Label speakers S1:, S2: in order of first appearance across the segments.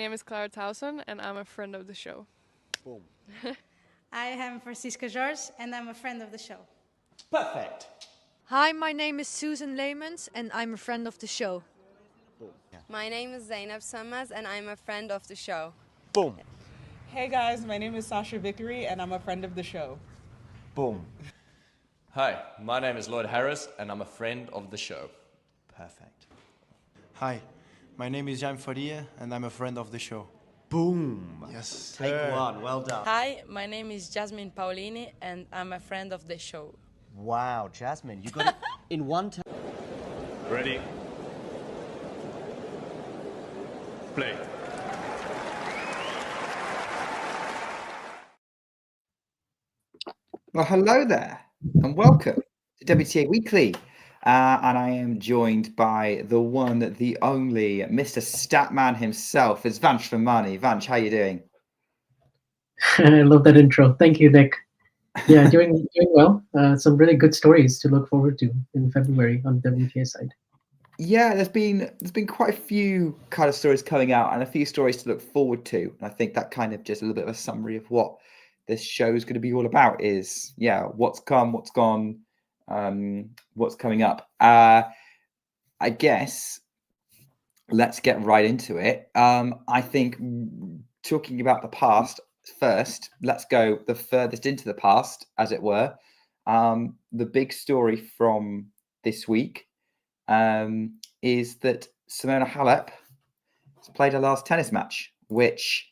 S1: name is Clara Towson, and I'm a friend of the show.
S2: Boom.
S3: I am Francisca George, and I'm a friend of the show.
S2: Perfect.
S4: Hi, my name is Susan Leemans, and I'm a friend of the show.
S2: Boom. Yeah.
S5: My name is Zainab Sammaz, and I'm a friend of the show.
S2: Boom.
S6: Hey guys, my name is Sasha Vickery, and I'm a friend of the show.
S2: Boom.
S7: Hi, my name is Lloyd Harris, and I'm a friend of the show.
S2: Perfect.
S8: Hi, my name is Jan Faria, and I'm a friend of the show.
S2: Boom.
S8: Yes.
S2: Take one. Well done.
S9: Hi, my name is Jasmine Paulini, and I'm a friend of the show.
S2: Wow, Jasmine, you got it in one time.
S7: Ready? Play.
S10: Well, hello there, and welcome to WTA Weekly. And I am joined by the one, the only, Mr. Statman himself. It's Vanch Lamani. Vanch, how you doing?
S11: I love that intro. Thank you, Nick. Yeah, doing well. Some really good stories to look forward to in February on the WTA side.
S10: Yeah, there's been quite a few kind of stories coming out and a few stories to look forward to. And I think that kind of just a little bit of a summary of what this show is going to be all about is, what's come, what's gone, what's coming up. I guess let's get right into it. I think talking about the past first, let's go the furthest into the past, as it were. The big story from this week is that Simona Halep has played her last tennis match, which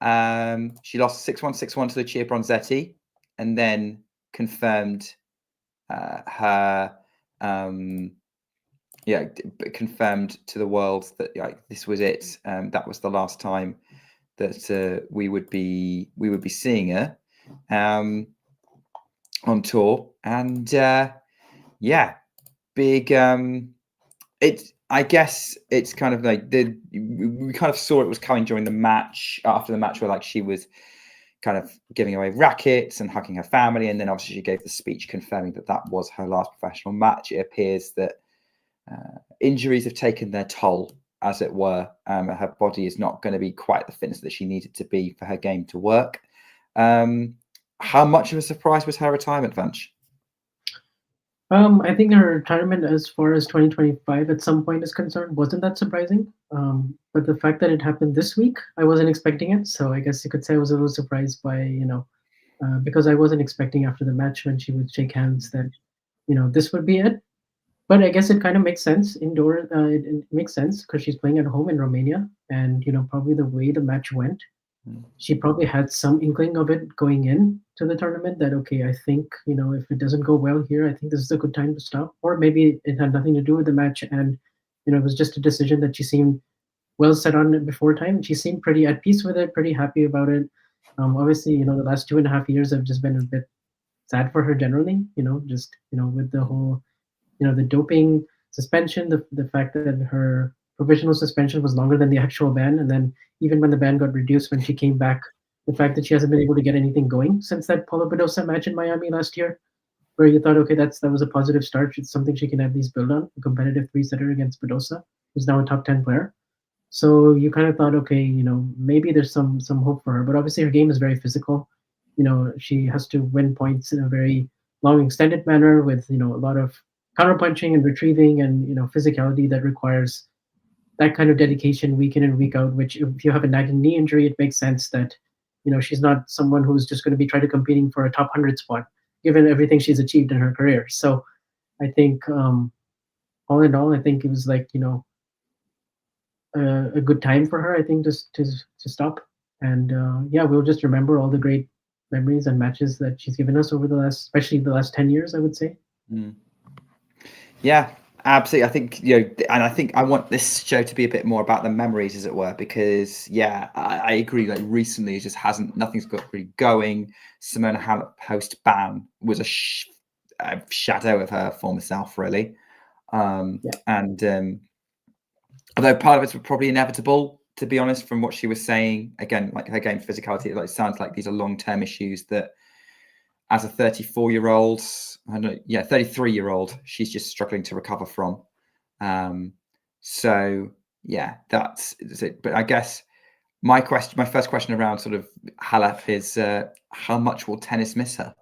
S10: she lost 6-1, 6-1 to Lucia Bronzetti, and then confirmed confirmed to the world that this was it. That was the last time that we would be seeing her on tour, and big. I guess it's kind of like we kind of saw it was coming during the match, after the match, where she was kind of giving away rackets and hugging her family, and then obviously she gave the speech confirming that was her last professional match. It appears that injuries have taken their toll, as it were. Her body is not going to be quite the fitness that she needed to be for her game to work. How much of a surprise was her retirement, Vanch?
S11: I think her retirement, as far as 2025 at some point is concerned, wasn't that surprising. But the fact that it happened this week, I wasn't expecting it. So I guess you could say I was a little surprised by, because I wasn't expecting after the match when she would shake hands that, this would be it. But I guess it kind of makes sense indoor. It makes sense because she's playing at home in Romania, and probably the way the match went, she probably had some inkling of it going in to the tournament that, okay, I think, if it doesn't go well here, I think this is a good time to stop. Or maybe it had nothing to do with the match, and it was just a decision that she seemed well set on it before time. She seemed pretty at peace with it, pretty happy about it. Obviously, the last 2.5 years have just been a bit sad for her generally, with the whole, the doping suspension, the fact that her provisional suspension was longer than the actual ban. And then even when the ban got reduced, when she came back, the fact that she hasn't been able to get anything going since that Paula Badosa match in Miami last year, where you thought, okay, that was a positive start. It's something she can at least build on, a competitive three-setter against Badosa, who's now a top 10 player. So you kind of thought, okay, maybe there's some hope for her. But obviously her game is very physical. She has to win points in a very long, extended manner with, a lot of counterpunching and retrieving and, physicality that requires that kind of dedication week in and week out, which if you have a nagging knee injury, it makes sense that, she's not someone who's just going to be trying to competing for a top 100 spot, given everything she's achieved in her career. So I think all in all, I think it was like, a good time for her, I think, to stop. And we'll just remember all the great memories and matches that she's given us over especially the last 10 years, I would say.
S10: Yeah, absolutely. I think, and I think I want this show to be a bit more about the memories, as it were, because, I agree. Like recently, it just nothing's got really going. Simona Halep post-ban was a shadow of her former self, really. And although part of it's probably inevitable, to be honest, from what she was saying, again, like her game physicality, it sounds like these are long-term issues that, as a 34-year-old, 33-year-old, she's just struggling to recover from. That's it. But I guess My first question around sort of Halep is how much will tennis miss her?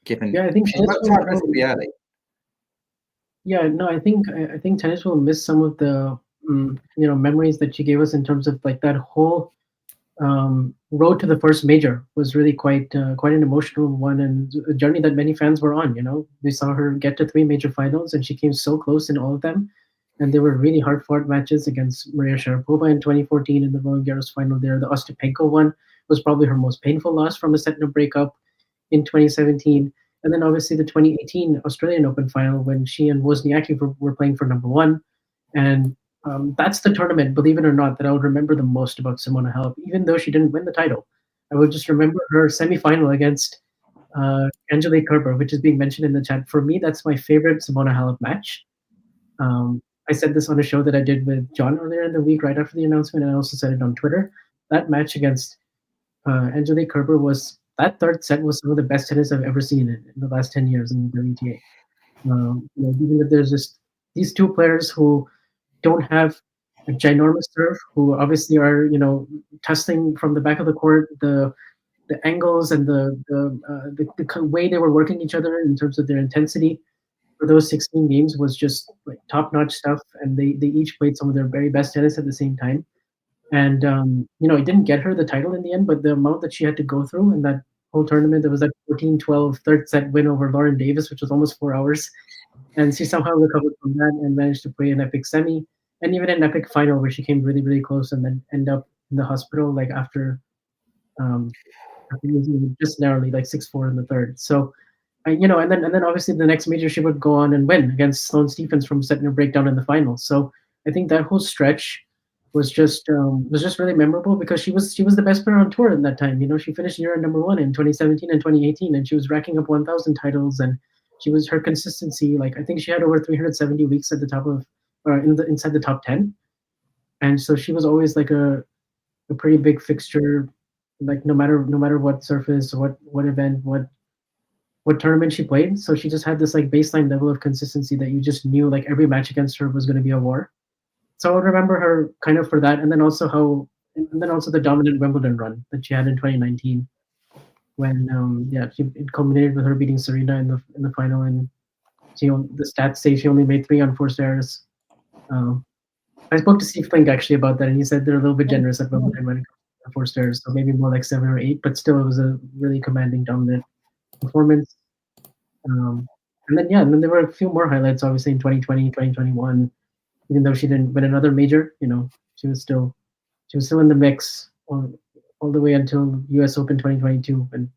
S10: Given
S11: I think
S10: she's relatively early.
S11: Yeah, no, I think tennis will miss some of the memories that she gave us in terms of like that whole road to the first major was really quite an emotional one, and a journey that many fans were on. We saw her get to 3 major finals, and she came so close in all of them, and they were really hard fought matches against Maria Sharapova in 2014 in the Roland Garros final. There, the Ostapenko one was probably her most painful loss from a set and a breakup in 2017. And then obviously the 2018 Australian Open final when she and Wozniacki were playing for number 1. And that's the tournament, believe it or not, that I would remember the most about Simona Halep, even though she didn't win the title. I would just remember her semifinal against Angelique Kerber, which is being mentioned in the chat. For me, that's my favorite Simona Halep match. I said this on a show that I did with John earlier in the week, right after the announcement, and I also said it on Twitter. That match against Angelique Kerber that third set was some of the best tennis I've ever seen in the last 10 years in the WTA. Even if there's just these two players who don't have a ginormous serve, who obviously are, testing from the back of the court, the angles and the way they were working each other in terms of their intensity for those 16 games was just like top-notch stuff, and they each played some of their very best tennis at the same time. And it didn't get her the title in the end, but the amount that she had to go through in that whole tournament, there was that 14-12 third set win over Lauren Davis, which was almost 4 hours, and she somehow recovered from that and managed to play an epic semi, and even an epic final where she came really, really close and then end up in the hospital like after losing just narrowly, like 6-4 in the third. So, and then obviously the next major she would go on and win against Sloane Stephens from setting a breakdown in the final. So I think that whole stretch was just really memorable because she was the best player on tour in that time. She finished year number 1 in 2017 and 2018, and she was racking up 1,000 titles, and her consistency. Like I think she had over 370 weeks at the top of inside the top 10, and so she was always like a pretty big fixture. Like no matter what surface, what event, what tournament she played. So she just had this like baseline level of consistency that you just knew like every match against her was going to be a war. So I would remember her kind of for that, and then also the dominant Wimbledon run that she had in 2019, when it culminated with her beating Serena in the final, and the stats say she only made 3 unforced errors. I spoke to Steve Flink actually about that, and he said they're a little bit generous at Wimbledon when it comes to unforced errors, so maybe more like 7 or 8, but still it was a really commanding, dominant performance. And then there were a few more highlights, obviously in 2020, 2021. Even though she didn't win another major, she was still in the mix all the way until U.S. Open 2022 when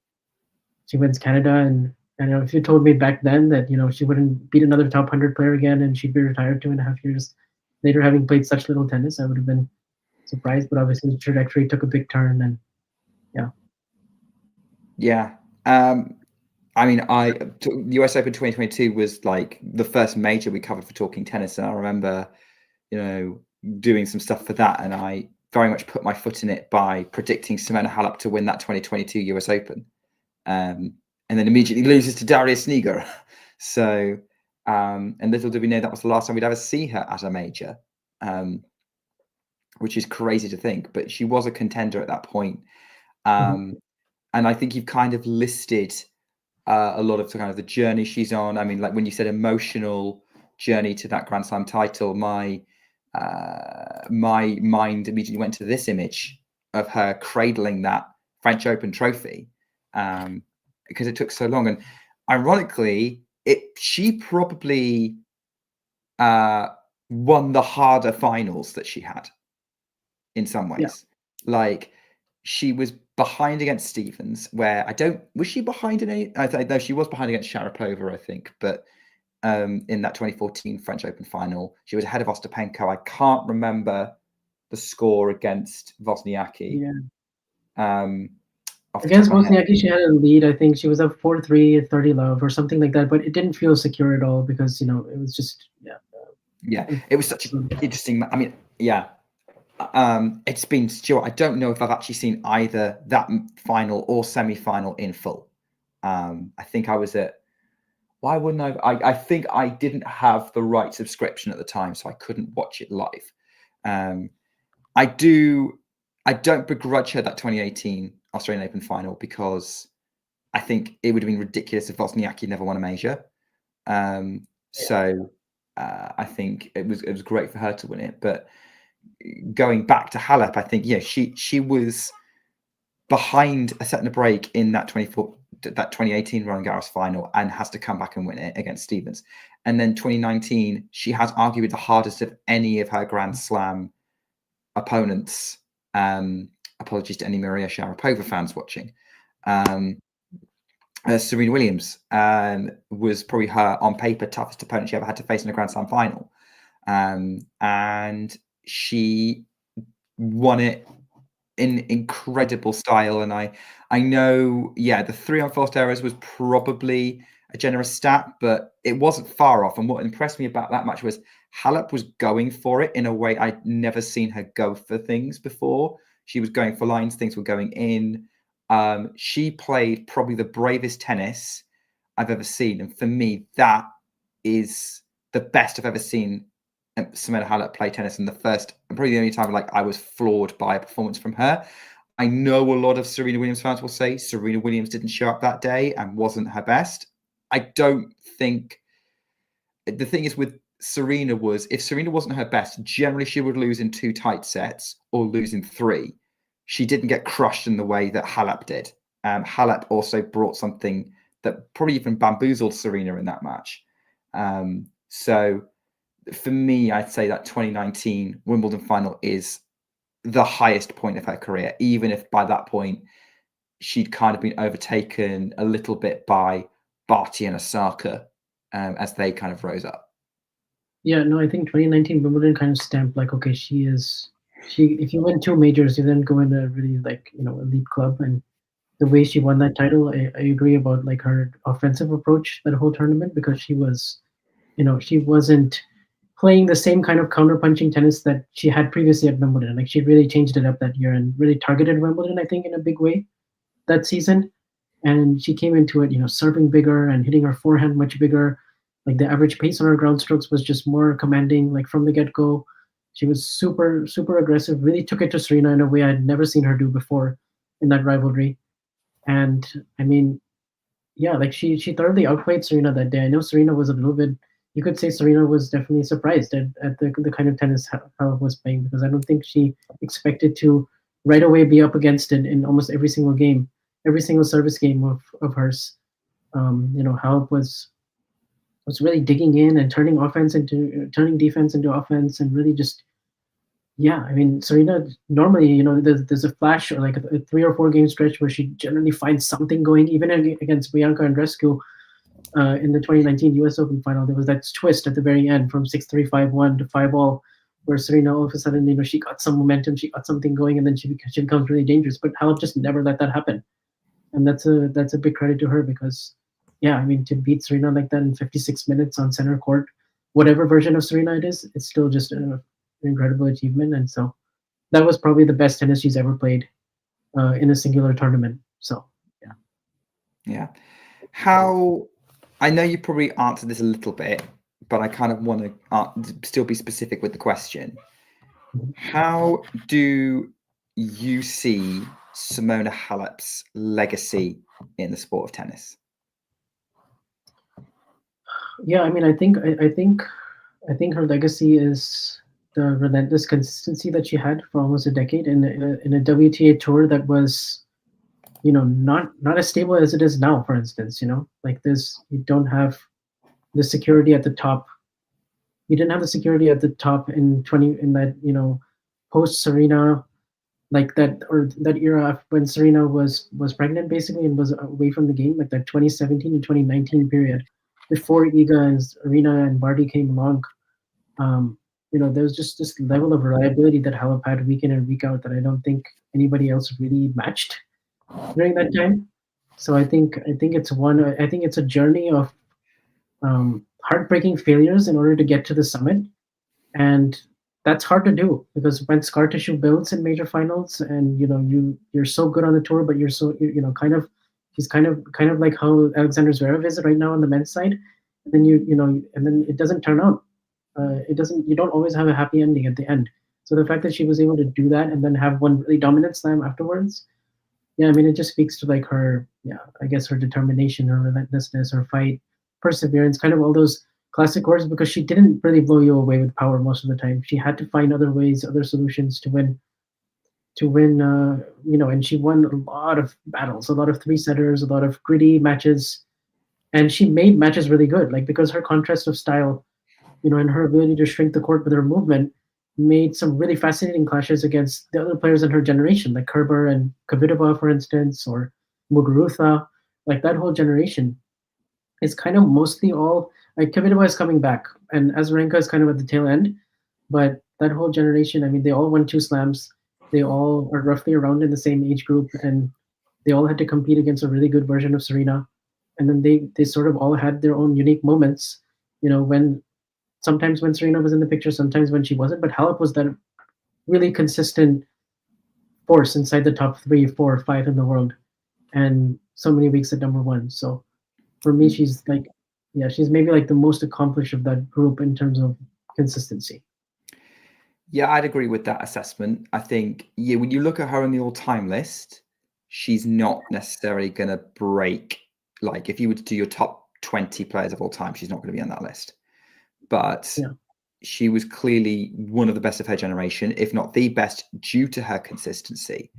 S11: she wins Canada. And if you told me back then that she wouldn't beat another top 100 player again and she'd be retired 2.5 years later, having played such little tennis, I would have been surprised. But obviously the trajectory took a big turn, and
S10: the US Open 2022 was like the first major we covered for Talking Tennis, and I remember, doing some stuff for that, and I very much put my foot in it by predicting Simona Halep to win that 2022 US Open, and then immediately loses to Darius Sneager. So, and little did we know that was the last time we'd ever see her at a major, which is crazy to think, but she was a contender at that point. And I think you've kind of listed a lot of the kind of the journey she's on. I mean, like when you said emotional journey to that Grand Slam title, my mind immediately went to this image of her cradling that French Open trophy, because it took so long. And ironically, she probably won the harder finals that she had in some ways. Like she was behind against Stephens, where was she behind in any? No, she was behind against Sharapova, I think, but in that 2014 French Open final, she was ahead of Ostapenko. I can't remember the score against Wozniacki.
S11: Against Wozniacki, she had a lead. I think she was up 4-3 at 30 love or something like that, but it didn't feel secure at all because it was just
S10: it was such an interesting. I mean, it's been, Stuart, I don't know if I've actually seen either that final or semi-final in full. I think I was at, why wouldn't I think I didn't have the right subscription at the time, so I couldn't watch it live. I do I don't begrudge her that 2018 Australian Open final because I think it would have been ridiculous if Wozniacki never won a major. So I think it was great for her to win it. But going back to Halep, I think she was behind a set and a break in that 2018 Roland Garros final and has to come back and win it against Stevens. And then 2019, she has arguably the hardest of any of her Grand Slam opponents. Apologies to any Maria Sharapova fans watching. Serena Williams was probably her, on paper, toughest opponent she ever had to face in a Grand Slam final. And she won it in incredible style. And I know, the 3 unforced errors was probably a generous stat, but it wasn't far off. And what impressed me about that match was Halep was going for it in a way I'd never seen her go for things before. She was going for lines, things were going in. She played probably the bravest tennis I've ever seen. And for me, that is the best I've ever seen Simona Halep play tennis, in the first, and probably the only time I was floored by a performance from her. I know a lot of Serena Williams fans will say Serena Williams didn't show up that day and wasn't her best. I don't think, the thing is with Serena was, if Serena wasn't her best, generally she would lose in 2 tight sets or lose in 3. She didn't get crushed in the way that Halep did. Halep also brought something that probably even bamboozled Serena in that match. So for me, I'd say that 2019 Wimbledon final is the highest point of her career, even if by that point she'd kind of been overtaken a little bit by Barty and Osaka as they kind of rose up.
S11: Yeah, no, I think 2019 Wimbledon kind of stamped okay, if you win 2 majors, you then go in a really elite club. And the way she won that title, I agree about her offensive approach that whole tournament, because she was, she wasn't playing the same kind of counter-punching tennis that she had previously at Wimbledon. She really changed it up that year and really targeted Wimbledon, I think, in a big way that season. And she came into it, serving bigger and hitting her forehand much bigger. The average pace on her ground strokes was just more commanding, from the get-go. She was super, super aggressive, really took it to Serena in a way I'd never seen her do before in that rivalry. And I mean, she thoroughly outplayed Serena that day. I know Serena was a little bit, you could say Serena was definitely surprised at the kind of tennis Halep was playing, because I don't think she expected to right away be up against it in almost every single game, every single service game of hers. Halep was really digging in and turning defense into offense, and really just, I mean, Serena normally, there's a flash or a 3 or 4 game stretch where she generally finds something going, even against Bianca Andreescu. In the 2019 US Open final, there was that twist at the very end from 6-3, 5-1 to 5-all, where Serena all of a sudden, she got some momentum, she got something going, and then she becomes really dangerous. But Halep just never let that happen, and that's a big credit to her, because, I mean, to beat Serena like that in 56 minutes on center court, whatever version of Serena it is, it's still just an incredible achievement. And so that was probably the best tennis she's ever played in a singular tournament. So
S10: yeah. How, I know you probably answered this a little bit, but I kind of want to still be specific with the question. How do you see Simona Halep's legacy in the sport of tennis?
S11: Yeah, I mean, I think her legacy is the relentless consistency that she had for almost a decade in a WTA tour that was, not as stable as it is now. For instance, this, you don't have the security at the top. You didn't have the security at the top in that post Serena, that era when Serena was pregnant basically and was away from the game, that 2017 and 2019 period before Iga and Arena and Barty came along. There was just this level of reliability that Halep had week in and week out that I don't think anybody else really matched during that time. So I think it's a journey of heartbreaking failures in order to get to the summit, and that's hard to do, because when scar tissue builds in major finals, and you're so good on the tour, but you're so he's kind of like how Alexander Zverev is right now on the men's side, and then and then it doesn't turn out. You don't always have a happy ending at the end. So the fact that she was able to do that and then have one really dominant slam afterwards, yeah, I mean, it just speaks to like her, I guess her determination, her relentlessness, her fight, perseverance, kind of all those classic words, because she didn't really blow you away with power most of the time. She had to find other ways, other solutions to win, and she won a lot of battles, a lot of three-setters, a lot of gritty matches, and she made matches really good, like because her contrast of style, and her ability to shrink the court with her movement made some really fascinating clashes against the other players in her generation, like Kerber and Kvitova, for instance, or Muguruza. Like that whole generation is kind of mostly all, like Kvitova is coming back and Azarenka is kind of at the tail end, but that whole generation, I mean, they all won 2 slams. They all are roughly around in the same age group, and they all had to compete against a really good version of Serena. And then they sort of all had their own unique moments, sometimes when Serena was in the picture, sometimes when she wasn't. But Halep was that really consistent force inside the top 3, 4, 5 in the world, and so many weeks at number 1. So for me, she's like, she's maybe like the most accomplished of that group in terms of consistency.
S10: Yeah, I'd agree with that assessment. I think, when you look at her on the all-time list, she's not necessarily going to break, like if you were to do your top 20 players of all time, she's not going to be on that list. But she was clearly one of the best of her generation, if not the best, due to her consistency.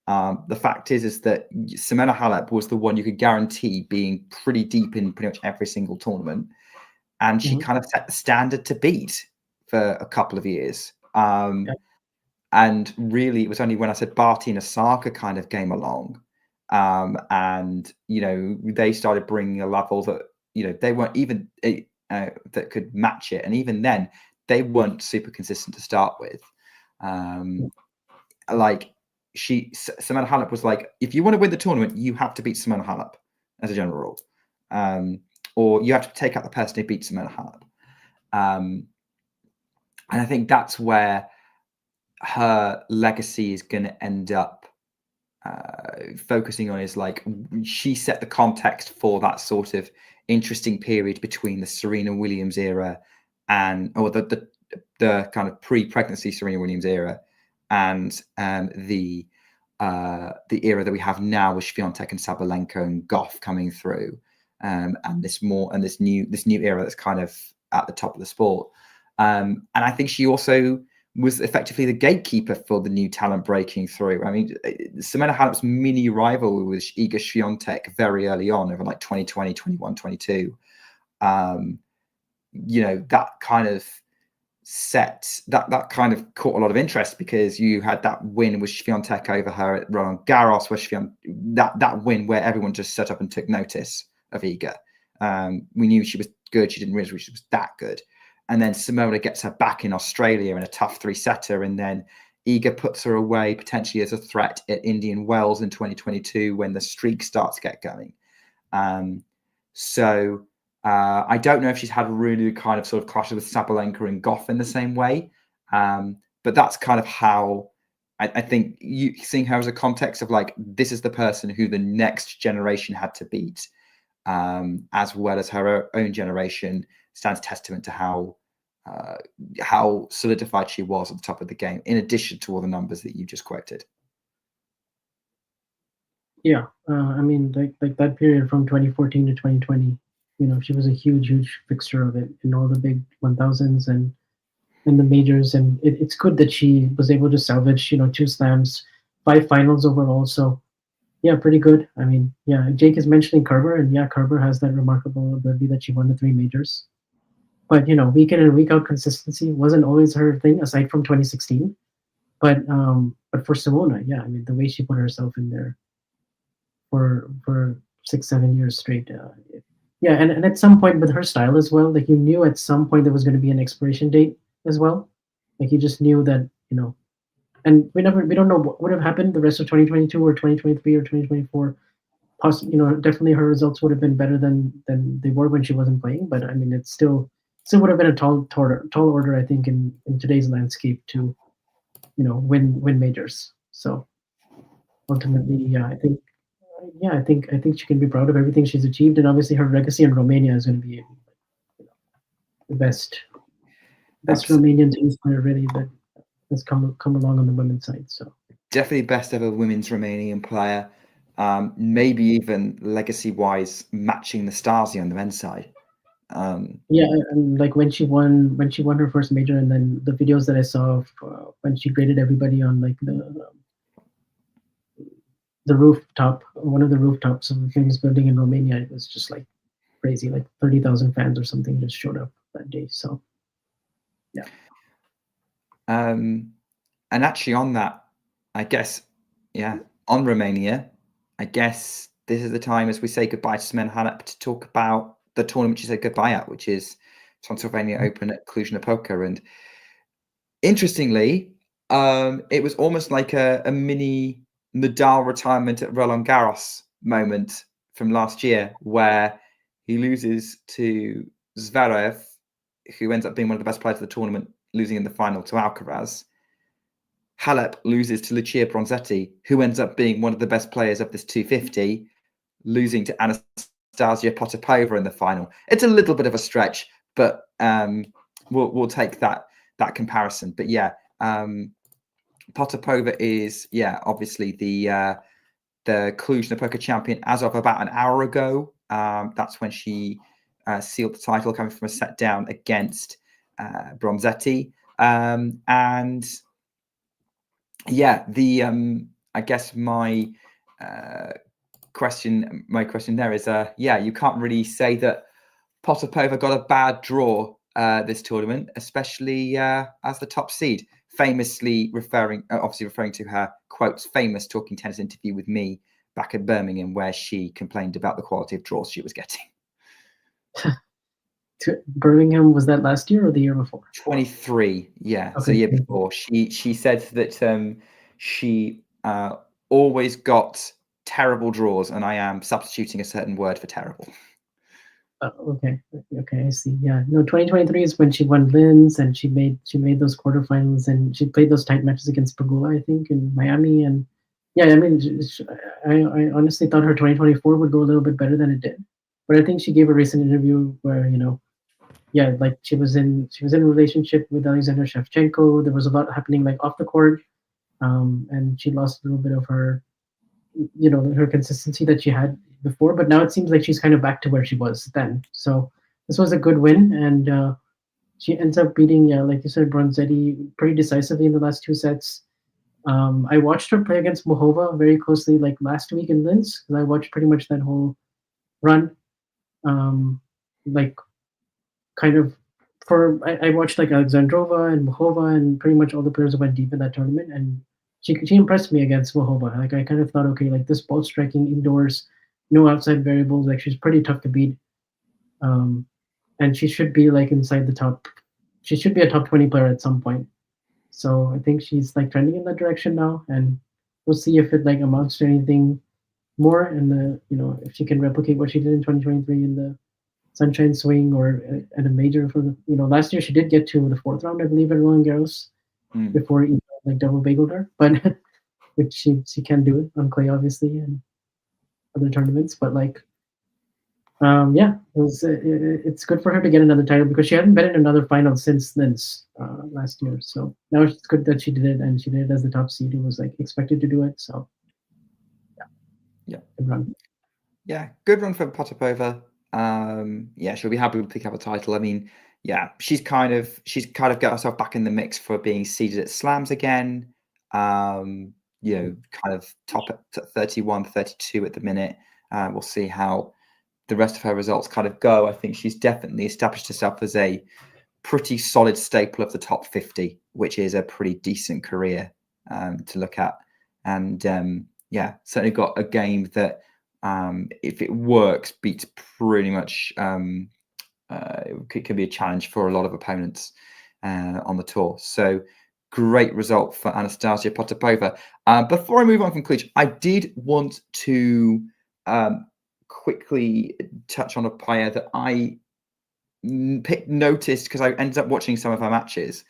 S10: The fact is that Simona Halep was the one you could guarantee being pretty deep in pretty much every single tournament. And she kind of set the standard to beat for a couple of years. And really, it was only when I said Barty and Osaka kind of came along. And, they started bringing a level that, they weren't even that could match it. And even then, they weren't super consistent to start with. Simona Halep was like, if you want to win the tournament, you have to beat Simona Halep as a general rule. Or you have to take out the person who beat Simona Halep. And I think that's where her legacy is going to end up focusing on, is like she set the context for that sort of interesting period between the Serena Williams era or the kind of pre-pregnancy Serena Williams era and the era that we have now with Swiatek and Sabalenka and Gauff coming through, and this new era that's kind of at the top of the sport. And I think she also was effectively the gatekeeper for the new talent breaking through. I mean, Simona Halep's mini rival was Iga Swiatek very early on, over like 2020, 21, 22. That kind of that kind of caught a lot of interest because you had that win with Swiatek over her at Roland Garros, where that win where everyone just set up and took notice of Iga. We knew she was good. She didn't realize she was that good. And then Simona gets her back in Australia in a tough 3-setter. And then Iga puts her away potentially as a threat at Indian Wells in 2022 when the streak starts to get going. So I don't know if she's had really kind of sort of clashes with Sabalenka and Gauff in the same way. But that's kind of how I think seeing her as a context of like, this is the person who the next generation had to beat, as well as her own generation, stands testament to how solidified she was at the top of the game, in addition to all the numbers that you just quoted.
S11: Yeah, I mean, like that period from 2014 to 2020, she was a huge fixture of it in all the big 1000s and in the majors, and it's good that she was able to salvage 2 slams, 5 finals overall. So yeah, pretty good. I mean, yeah, Jake is mentioning Kerber, and yeah, Kerber has that remarkable ability that she won the 3 majors. But week in and week out consistency wasn't always her thing, aside from 2016. But for Simona, yeah, I mean, the way she put herself in there for 6-7 years straight, and at some point with her style as well, like you knew at some point there was going to be an expiration date as well. Like you just knew that, and we don't know what would have happened the rest of 2022 or 2023 or 2024. Definitely her results would have been better than they were when she wasn't playing. But I mean, it still would have been a tall order, I think, in today's landscape to, win majors. So ultimately, yeah, I think she can be proud of everything she's achieved, and obviously her legacy in Romania is going to be the best Romanian tennis player, really. But has come along on the women's side. So
S10: definitely best ever women's Romanian player. Maybe even legacy-wise matching Anastasia on the men's side.
S11: Yeah, and like when she won her first major, and then the videos that I saw of when she graded everybody on like the rooftop, one of the rooftops of a famous building in Romania, it was just like crazy. Like 30,000 fans or something just showed up that day. So yeah.
S10: And actually on that, I guess, yeah, on Romania, I guess this is the time as we say goodbye to Simona Halep to talk about the tournament she said goodbye at, which is Transylvania Open at Cluj-Napoca. And interestingly, it was almost like a mini Nadal retirement at Roland Garros moment from last year, where he loses to Zverev, who ends up being one of the best players of the tournament, losing in the final to Alcaraz. Halep loses to Lucia Bronzetti, who ends up being one of the best players of this 250, losing to Anastasia Potapova in the final. It's a little bit of a stretch, but we'll take that comparison. But yeah, Potapova is obviously the Cluj-Napoca champion as of about an hour ago. That's when she sealed the title, coming from a set down against Bronzetti. And yeah, I guess my question there is, you can't really say that Potapova got a bad draw this tournament, especially as the top seed. Famously referring to her quotes, famous talking tennis interview with me back at Birmingham, where she complained about the quality of draws she was getting.
S11: Birmingham, was that last year or the year before?
S10: 23, yeah.
S11: Okay.
S10: So the year before. She said that she always got terrible draws, and I am substituting a certain word for terrible.
S11: Okay, I see. Yeah, no, 2023 is when she won Linz, and she made those quarterfinals, and she played those tight matches against Pegula, I think, in Miami. And yeah, I mean, I honestly thought her 2024 would go a little bit better than it did, but I think she gave a recent interview where like she was in a relationship with Alexander Shevchenko. There was a lot happening like off the court, and she lost a little bit of her, her consistency that she had before. But now it seems like she's kind of back to where she was then. So this was a good win, and she ends up beating, like you said, Bronzetti pretty decisively in the last two sets. I watched her play against Mohova very closely, like last week in Linz, because I watched pretty much that whole run. I watched like Alexandrova and Mohova and pretty much all the players who went deep in that tournament, and she impressed me against Mohova. Like I kind of thought, okay, like this ball striking indoors, no outside variables, like she's pretty tough to beat. And she should be like inside the top. She should be a top 20 player at some point. So I think she's like trending in that direction now, and we'll see if it like amounts to anything more, and if she can replicate what she did in 2023 in the Sunshine Swing or at a major for the last year she did get to the fourth round, I believe, at Roland Garros before like double bageled her, but which she can do it on clay obviously and other tournaments. But like it's good for her to get another title, because she hadn't been in another final since Linz last year. So now it's good that she did it, and she did it as the top seed who was like expected to do it. So
S10: yeah,
S11: good run.
S10: Yeah, good run for Potapova. She'll be happy to pick up a title. I mean, yeah, she's kind of got herself back in the mix for being seeded at slams again. Kind of top at 31, 32 at the minute. We'll see how the rest of her results kind of go. I think she's definitely established herself as a pretty solid staple of the top 50, which is a pretty decent career to look at. And certainly got a game that, if it works, beats pretty much. It can be a challenge for a lot of opponents on the tour. So great result for Anastasia Potapova. Before I move on from Cluj, I did want to quickly touch on a player that I noticed because I ended up watching some of her matches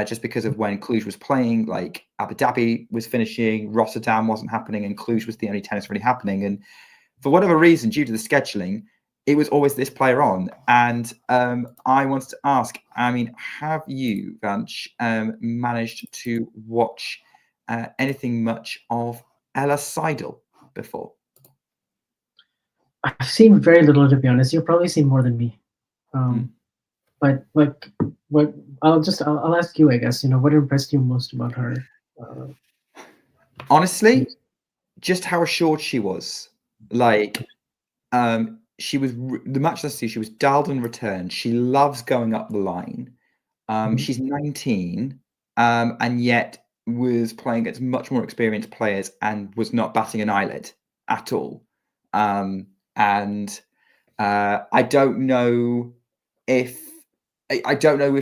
S10: just because of when Cluj was playing. Like Abu Dhabi was finishing, Rotterdam wasn't happening, and Cluj was the only tennis really happening. And for whatever reason, due to the scheduling, it was always this player on. And I wanted to ask, I mean, have you, Vanch, managed to watch anything much of Ella Seidel before?
S11: I've seen very little, to be honest. You've probably seen more than me. But like, what I'll ask you, I guess. What impressed you most about her?
S10: Honestly, just how assured she was. Like, she was the match last year. She was dialed and returned. She loves going up the line. She's 19, and yet was playing against much more experienced players and was not batting an eyelid at all. And I don't know if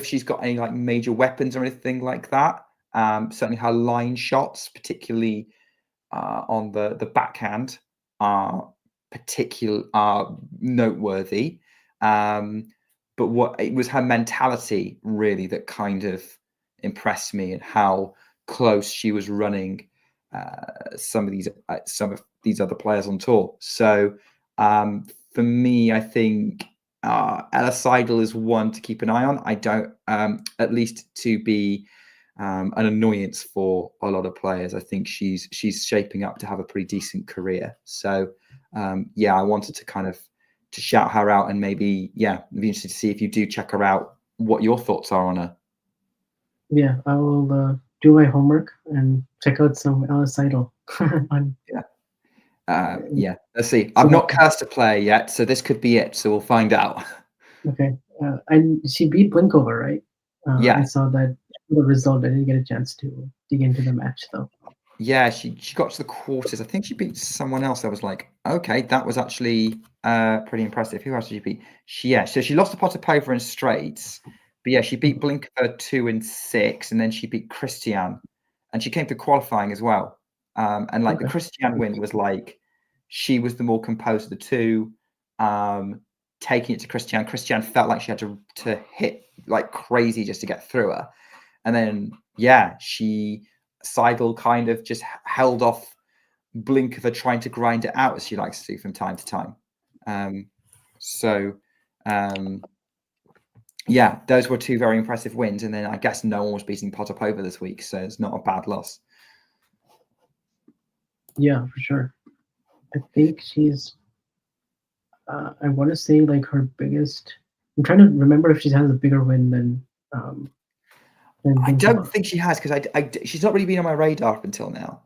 S10: she's got any like major weapons or anything like that. Certainly her line shots, particularly on the backhand, are noteworthy. But what it was her mentality really that kind of impressed me, and how close she was running some of these other players on tour. So for me, I think Ella Seidel is one to keep an eye on. I don't, at least to be an annoyance for a lot of players. I think she's shaping up to have a pretty decent career. So yeah, I wanted to kind of to shout her out, and maybe be interested to see if you do check her out, what your thoughts are on her. Yeah,
S11: I will do my homework and check out some Ella Seidel.
S10: Let's see. I'm not cast a player yet, so this could be it. So we'll find out.
S11: Okay, and she beat Blinkova, right? I saw that the result. I didn't get a chance to dig into the match though. Yeah, she got to the quarters. I think she beat someone else. I was like, okay, that was actually pretty impressive. Who else did she beat? So she lost to Potapova in straights, but yeah, she beat Blinkova 2 in 6, and then she beat Christian, and she came to qualifying as well. And like the Christian win was like, she was the more composed of the two, taking it to Christian. Christian felt like she had to hit like crazy just to get through her. And then, Seidel kind of just held off Blinkova, trying to grind it out, as she likes to do from time to time. Those were 2 very impressive wins. And then I guess no one was beating Potapova this week, so it's not a bad loss. Yeah, for sure. I think she's, I want to say like her biggest, I'm trying to remember if she has a bigger win than I don't think she has, because she's not really been on my radar up until now.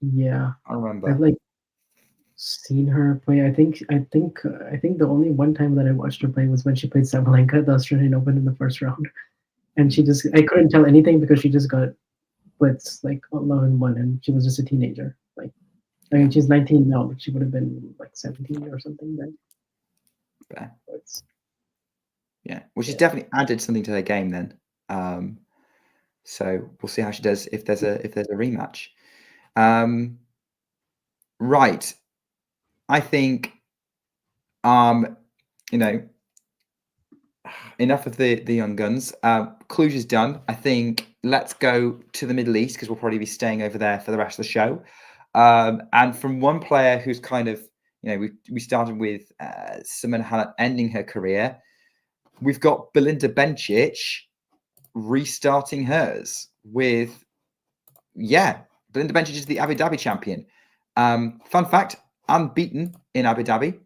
S11: Yeah, I remember. I've like seen her play. I think the only one time that I watched her play was when she played Sabalenka at the Australian Open in the first round, and I couldn't tell anything because she just got blitz like 11-1, and she was just a teenager. Like, I mean, she's 19 now, but she would have been like 17 or something then. Well, she's definitely added something to her game then. So we'll see how she does if there's a rematch. Right. I think enough of the young guns. Cluj is done. I think let's go to the Middle East, because we'll probably be staying over there for the rest of the show. And from one player who's kind of, we started with Simona Halep ending her career. We've got Belinda Bencic restarting hers with, Belinda Bencic is the Abu Dhabi champion. Fun fact, unbeaten in Abu Dhabi,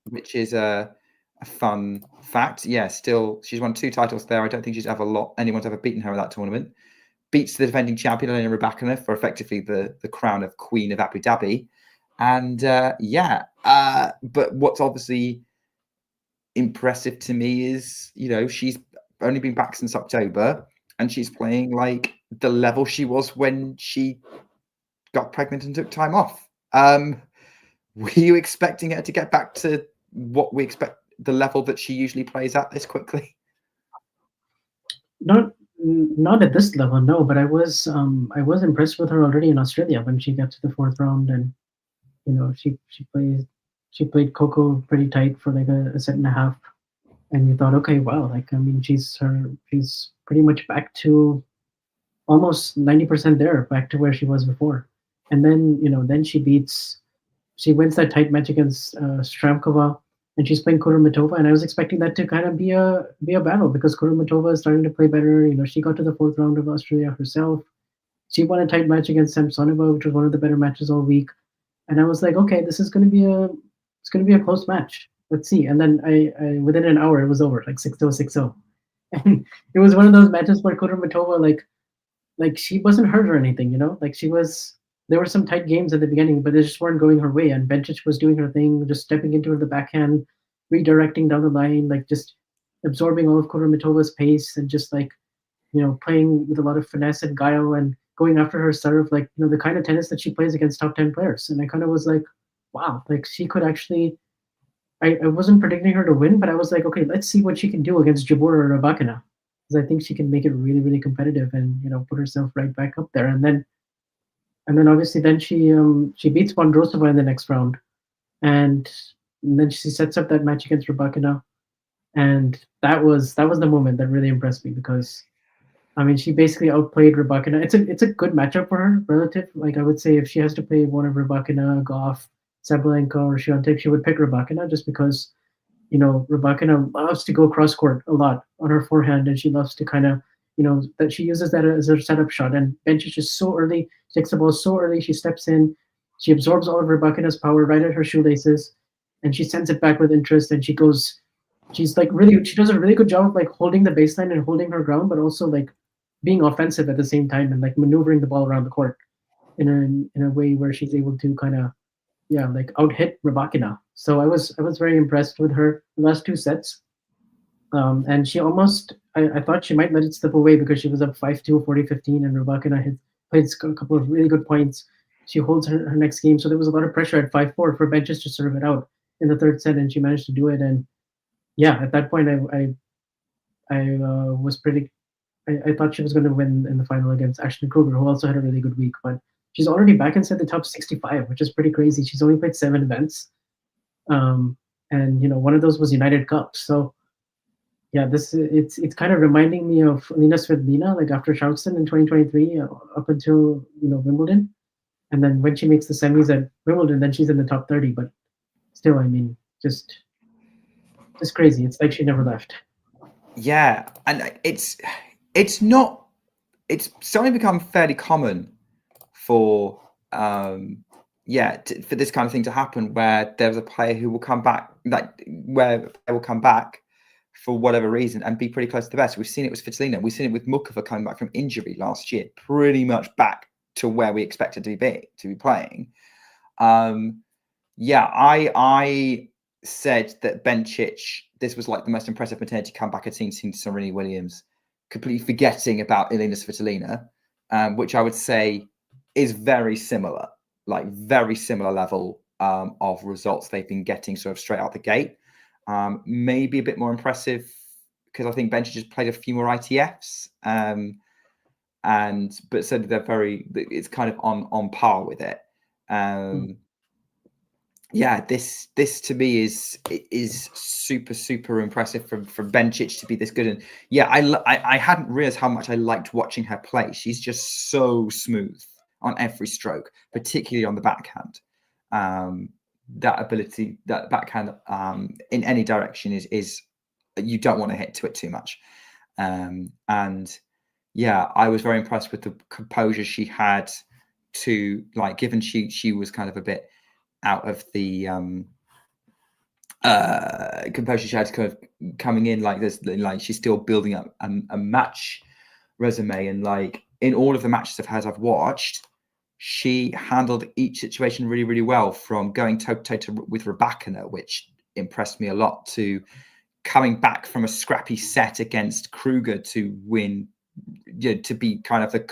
S11: which is a fun fact. Still, she's won 2 titles there. I don't think anyone's ever beaten her at that tournament. Beats the defending champion, Elena Rybakina, for effectively the crown of Queen of Abu Dhabi. And but what's obviously impressive to me is, she's only been back since October, and she's playing like the level she was when she got pregnant and took time off. Were you expecting her to get back to what we expect, the level that she usually plays at, this quickly? Not at this level, no. But I was impressed with her already in Australia when she got to the 4th round, and she played Coco pretty tight for like a set and a half, and you thought, okay, wow, like, I mean, she's pretty much back to almost 90% there, back to where she was before. And then then she beats she wins that tight match against Stramkova, and she's playing Kudermetova, and I was expecting that to kind of be a battle because Kudermetova is starting to play better. You know, she got to the 4th round of Australia herself. She won a tight match against Samsonova, which was one of the better matches all week. And I was like, okay, this is going to be a close match. Let's see. And then I within an hour, it was over, like 6-0, 6-0. And it was one of those matches where Kudermetova, like she wasn't hurt or anything, you know? Like there were some tight games at the beginning, but they just weren't going her way. And Bencic was doing her thing, just stepping into the backhand, redirecting down the line, like just absorbing all of Kudermetova's pace and just like, you know, playing with a lot of finesse and guile and going after her serve, like, you know, the kind of tennis that she plays against top 10 players. And I kind of was like, wow, like she could actually, I wasn't predicting her to win, but I was like, okay, let's see what she can do against Jabeur or Rybakina. Because I think she can make it really, really competitive and, you know, put herself right back up there. And then obviously then she beats Vondrousova in the next round. And then she sets up that match against Rybakina. And that was the moment that really impressed me because, I mean, she basically outplayed Rybakina. It's a good matchup for her, relative. Like, I would say if she has to play one of Rybakina, Gauff, Sabalenka, or Swiatek, she would pick Rybakina just because, you know, Rybakina loves to go cross court a lot on her forehand, and she loves to kind of, you know, that she uses that as her setup shot. And Bencic is so early, she takes the ball so early, she steps in, she absorbs all of Rybakina's power right at her shoelaces, and she sends it back with interest, and she does a really good job of like holding the baseline and holding her ground, but also like being offensive at the same time and like maneuvering the ball around the court in a way where she's able to kind of like out-hit Rybakina. So I was very impressed with her last 2 sets. And she almost, I thought she might let it slip away because she was up 5-2, 40-15, and Rybakina played a couple of really good points. She holds her next game, so there was a lot of pressure at 5-4 for Bencic to serve it out in the 3rd set, and she managed to do it. And yeah, at that point, I thought she was going to win in the final against Ashlyn Krueger, who also had a really good week. But she's already back inside the top 65, which is pretty crazy. She's only played 7 events, and you know, one of those was United Cup. So yeah, it's kind of reminding me of Elena Svitolina, like after Charleston in 2023, up until, you know, Wimbledon, and then when she makes the semis at Wimbledon, then she's in the top 30. But still, I mean, just crazy. It's like she never left.
S10: Yeah, and it's starting to become fairly common for for this kind of thing to happen, where there's a player who will come back, where they will come back for whatever reason and be pretty close to the best. We've seen it with Svitolina. We've seen it with Mukova coming back from injury last year, pretty much back to where we expected to be playing. I said that Bencic, this was like the most impressive maternity comeback I'd seen since Serena Williams, completely forgetting about Elena Svitolina, which I would say is very similar level of results they've been getting sort of straight out the gate. Maybe a bit more impressive because I think Bencic just played a few more ITFs, but so it's kind of on par with it. Yeah, this to me is super impressive from Bencic to be this good. And yeah, I hadn't realized how much I liked watching her play. She's just so smooth on every stroke, particularly on the backhand. That ability, that backhand in any direction is you don't want to hit to it too much. And yeah, I was very impressed with the composure she had to, like, given she was kind of a bit out of the composure she had to kind of coming in like this, like she's still building up a match resume, and like in all of the matches of hers I've watched, she handled each situation really well, from going toe-to-toe with Rybakina, which impressed me a lot, to coming back from a scrappy set against Krueger to win, to be kind of the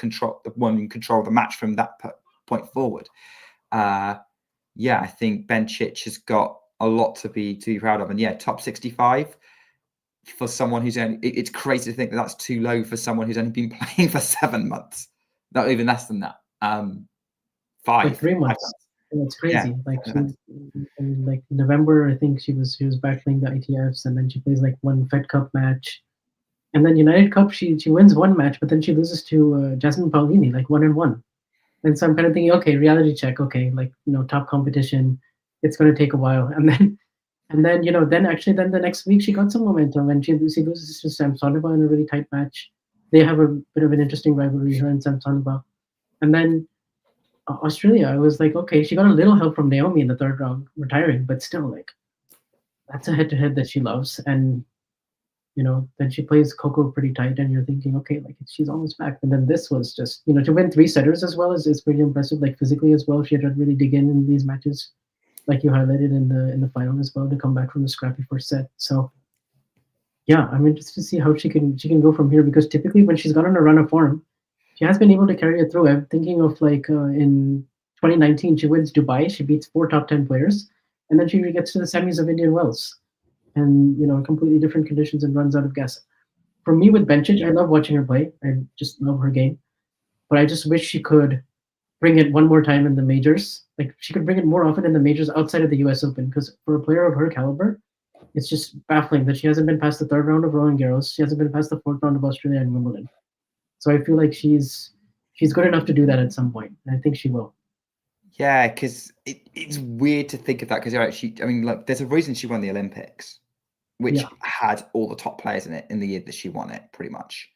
S10: one in control of the match from that point forward. Yeah, I think Bencic has got a lot to be proud of. And yeah, top 65 for someone who's only, it's crazy to think that that's too low for someone who's only been playing for 7 months. Not even less than that. 5.
S11: Like 3 months. It's crazy. Yeah. Like November, I think she was back playing the ITFs, and then she plays like one Fed Cup match. And then United Cup, she wins one match, but then she loses to Jasmine Paolini, like 1-1. And so I'm kind of thinking, okay, reality check, okay, like, you know, top competition, it's going to take a while. And then then the next week she got some momentum and she loses to Samsonova in a really tight match. They have a bit of an interesting rivalry, her and Samsonova. And then Australia, I was like, okay, she got a little help from Naomi in the third round, retiring, but still, like, that's a head-to-head that she loves. And then she plays Coco pretty tight, and you're thinking, okay, like, she's almost back. And then this was just, to win 3 setters as well is pretty impressive, like, physically as well. She had to really dig in these matches, like you highlighted in the final as well, to come back from the scrappy first set. So yeah, I'm interested to see how she can go from here, because typically when she's got on a run of form, she has been able to carry it through. I'm thinking of like in 2019, she wins Dubai, she beats 4 top 10 players, and then she gets to the semis of Indian Wells, and completely different conditions, and runs out of gas. For me with Bencic, I love watching her play. I just love her game, but I just wish she could bring it one more time in the majors. Like, she could bring it more often in the majors outside of the US Open, because for a player of her caliber, it's just baffling that she hasn't been past the 3rd round of Roland Garros. She hasn't been past the 4th round of Australia and Wimbledon. So I feel like she's good enough to do that at some point, and I think she will.
S10: Yeah, because it's weird to think of that, because there's a reason she won the Olympics, which had all the top players in it in the year that she won it, pretty much,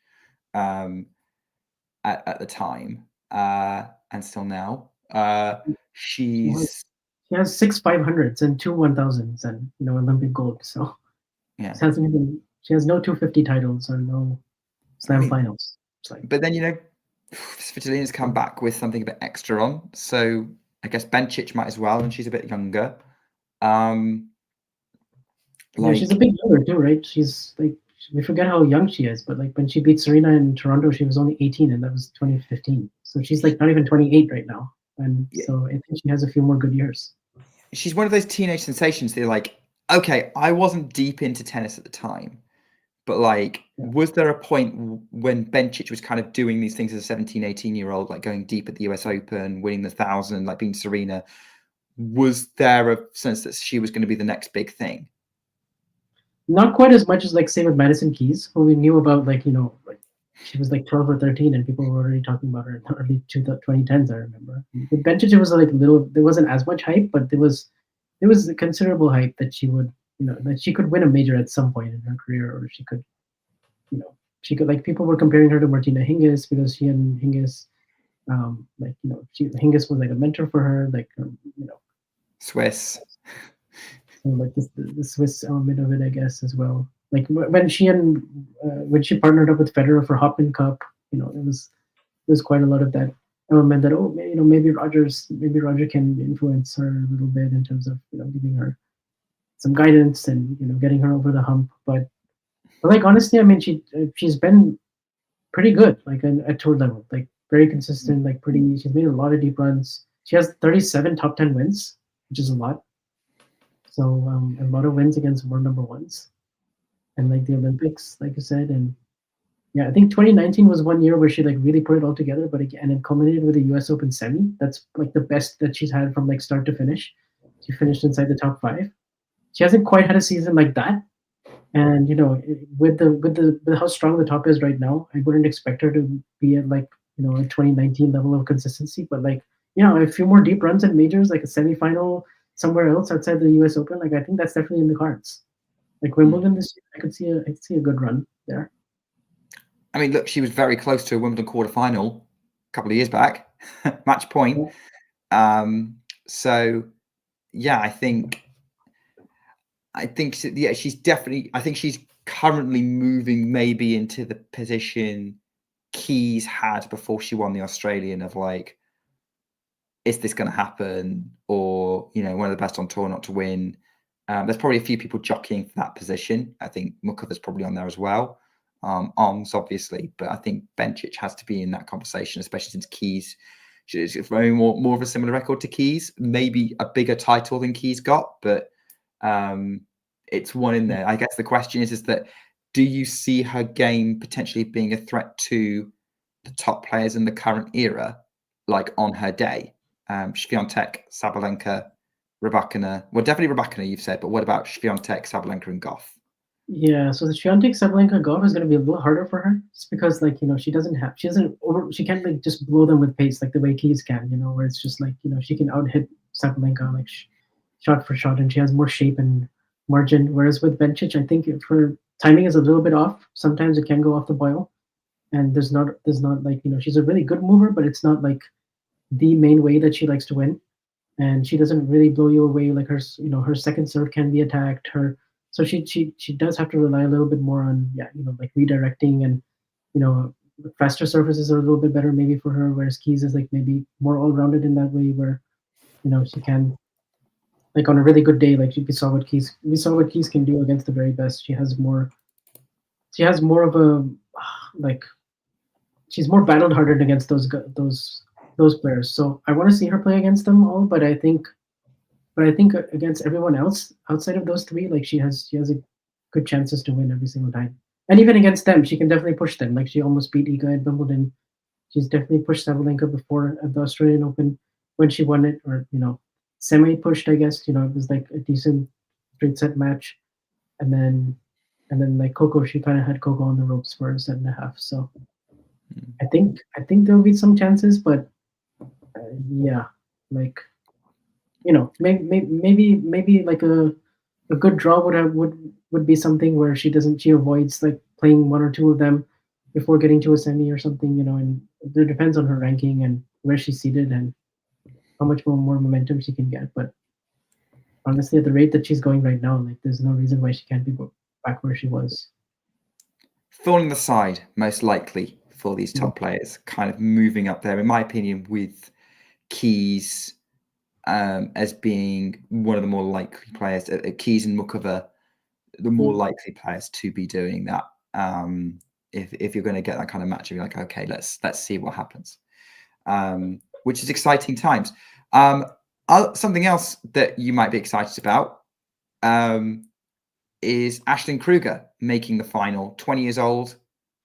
S10: at the time, and still now. She
S11: has 6 500s and 2 1000s and Olympic gold. So
S10: yeah,
S11: she has no 250 titles or no slam finals.
S10: But then Svitolina's come back with something a bit extra on, so I guess Bencic might as well, and she's a bit younger.
S11: She's a bit younger too, right? She's like, we forget how young she is, but like when she beat Serena in Toronto, she was only 18, and that was 2015. So she's like not even 28 right now, and so I think she has a few more good years.
S10: She's one of those teenage sensations. They're like, okay, I wasn't deep into tennis at the time, but like, was there a point when Bencic was kind of doing these things as a 17, 18-year-old, like going deep at the US Open, winning the 1,000, like being Serena? Was there a sense that she was going to be the next big thing?
S11: Not quite as much as, like, say with Madison Keys, who we knew about, like, like she was like 12 or 13, and people were already talking about her in the early 2010s, I remember. With Bencic, it was like there wasn't as much hype, but there was a considerable hype that she would, that she could win a major at some point in her career, or she could, like, people were comparing her to Martina Hingis, because she and Hingis, Hingis was like a mentor for her, like,
S10: Swiss.
S11: So like the Swiss element of it, I guess, as well. Like when she partnered up with Federer for Hopman Cup, it was quite a lot of that element that, maybe Roger can influence her a little bit in terms of giving her some guidance and getting her over the hump. But like, honestly, I mean, she's been pretty good, like at tour level, like very consistent, like she's made a lot of deep runs. She has 37 top 10 wins, which is a lot. So a lot of wins against world number ones, and like the Olympics, like you said. And yeah, I think 2019 was one year where she like really put it all together, but again, it culminated with a US Open semi. That's like the best that she's had from like start to finish. She finished inside the top 5. She hasn't quite had a season like that. And with how strong the top is right now, I wouldn't expect her to be at like a 2019 level of consistency. But like, a few more deep runs in majors, like a semifinal somewhere else outside the US Open, like I think that's definitely in the cards. Like Wimbledon this year, I could see a good run there.
S10: I mean, look, she was very close to a Wimbledon quarterfinal a couple of years back, match point. So yeah, I think she's definitely. I think she's currently moving maybe into the position Keys had before she won the Australian, of like, is this going to happen, or one of the best on tour not to win? There's probably a few people jockeying for that position. I think Mukova's probably on there as well. Ons, obviously, but I think Bencic has to be in that conversation, especially since Keys is very more of a similar record to Keys, maybe a bigger title than Keys got, but it's one in there. I guess the question is that, do you see her game potentially being a threat to the top players in the current era, like on her day? Swiatek, Sabalenka, Rybakina. Well, definitely Rybakina, you've said, but what about Swiatek, Sabalenka, and Gauff?
S11: Yeah, so the Swiatek, Sabalenka, Gauff is going to be a little harder for her, just because, like, she can't like just blow them with pace like the way Keys can, where it's just like, she can out hit Sabalenka. Like shot for shot, and she has more shape and margin. Whereas with Bencic, I think if her timing is a little bit off, sometimes it can go off the boil. And there's not like, she's a really good mover, but it's not like the main way that she likes to win. And she doesn't really blow you away. Like her second serve can be attacked. So she does have to rely a little bit more on like redirecting, and faster surfaces are a little bit better maybe for her. Whereas Keys is like maybe more all rounded in that way, where she can, like on a really good day, like we saw what Keys can do against the very best. She has more of a like, she's more battle hardened against those players. So I want to see her play against them all, but I think against everyone else outside of those three, like she has a good chances to win every single time. And even against them, she can definitely push them. Like she almost beat Iga at Wimbledon. She's definitely pushed Sabalenka before at the Australian Open when she won it, or semi-pushed, I guess. It was like a decent straight set match, and then like Coco, she kind of had Coco on the ropes for a set and a half. So I think there'll be some chances, but yeah, like maybe like a good draw would be something where she avoids like playing one or two of them before getting to a semi or something, and it depends on her ranking and where she's seated and how much more momentum she can get. But honestly, at the rate that she's going right now, like there's no reason why she can't be back where she was.
S10: Falling aside, most likely for these top players, kind of moving up there, in my opinion, with Keys as being one of the more likely players. Keys and Mukova, the more likely players to be doing that. If you're going to get that kind of match, you're like, okay, let's see what happens. Which is exciting times. Something else that you might be excited about is Ashlyn Krueger making the final. 20 years old.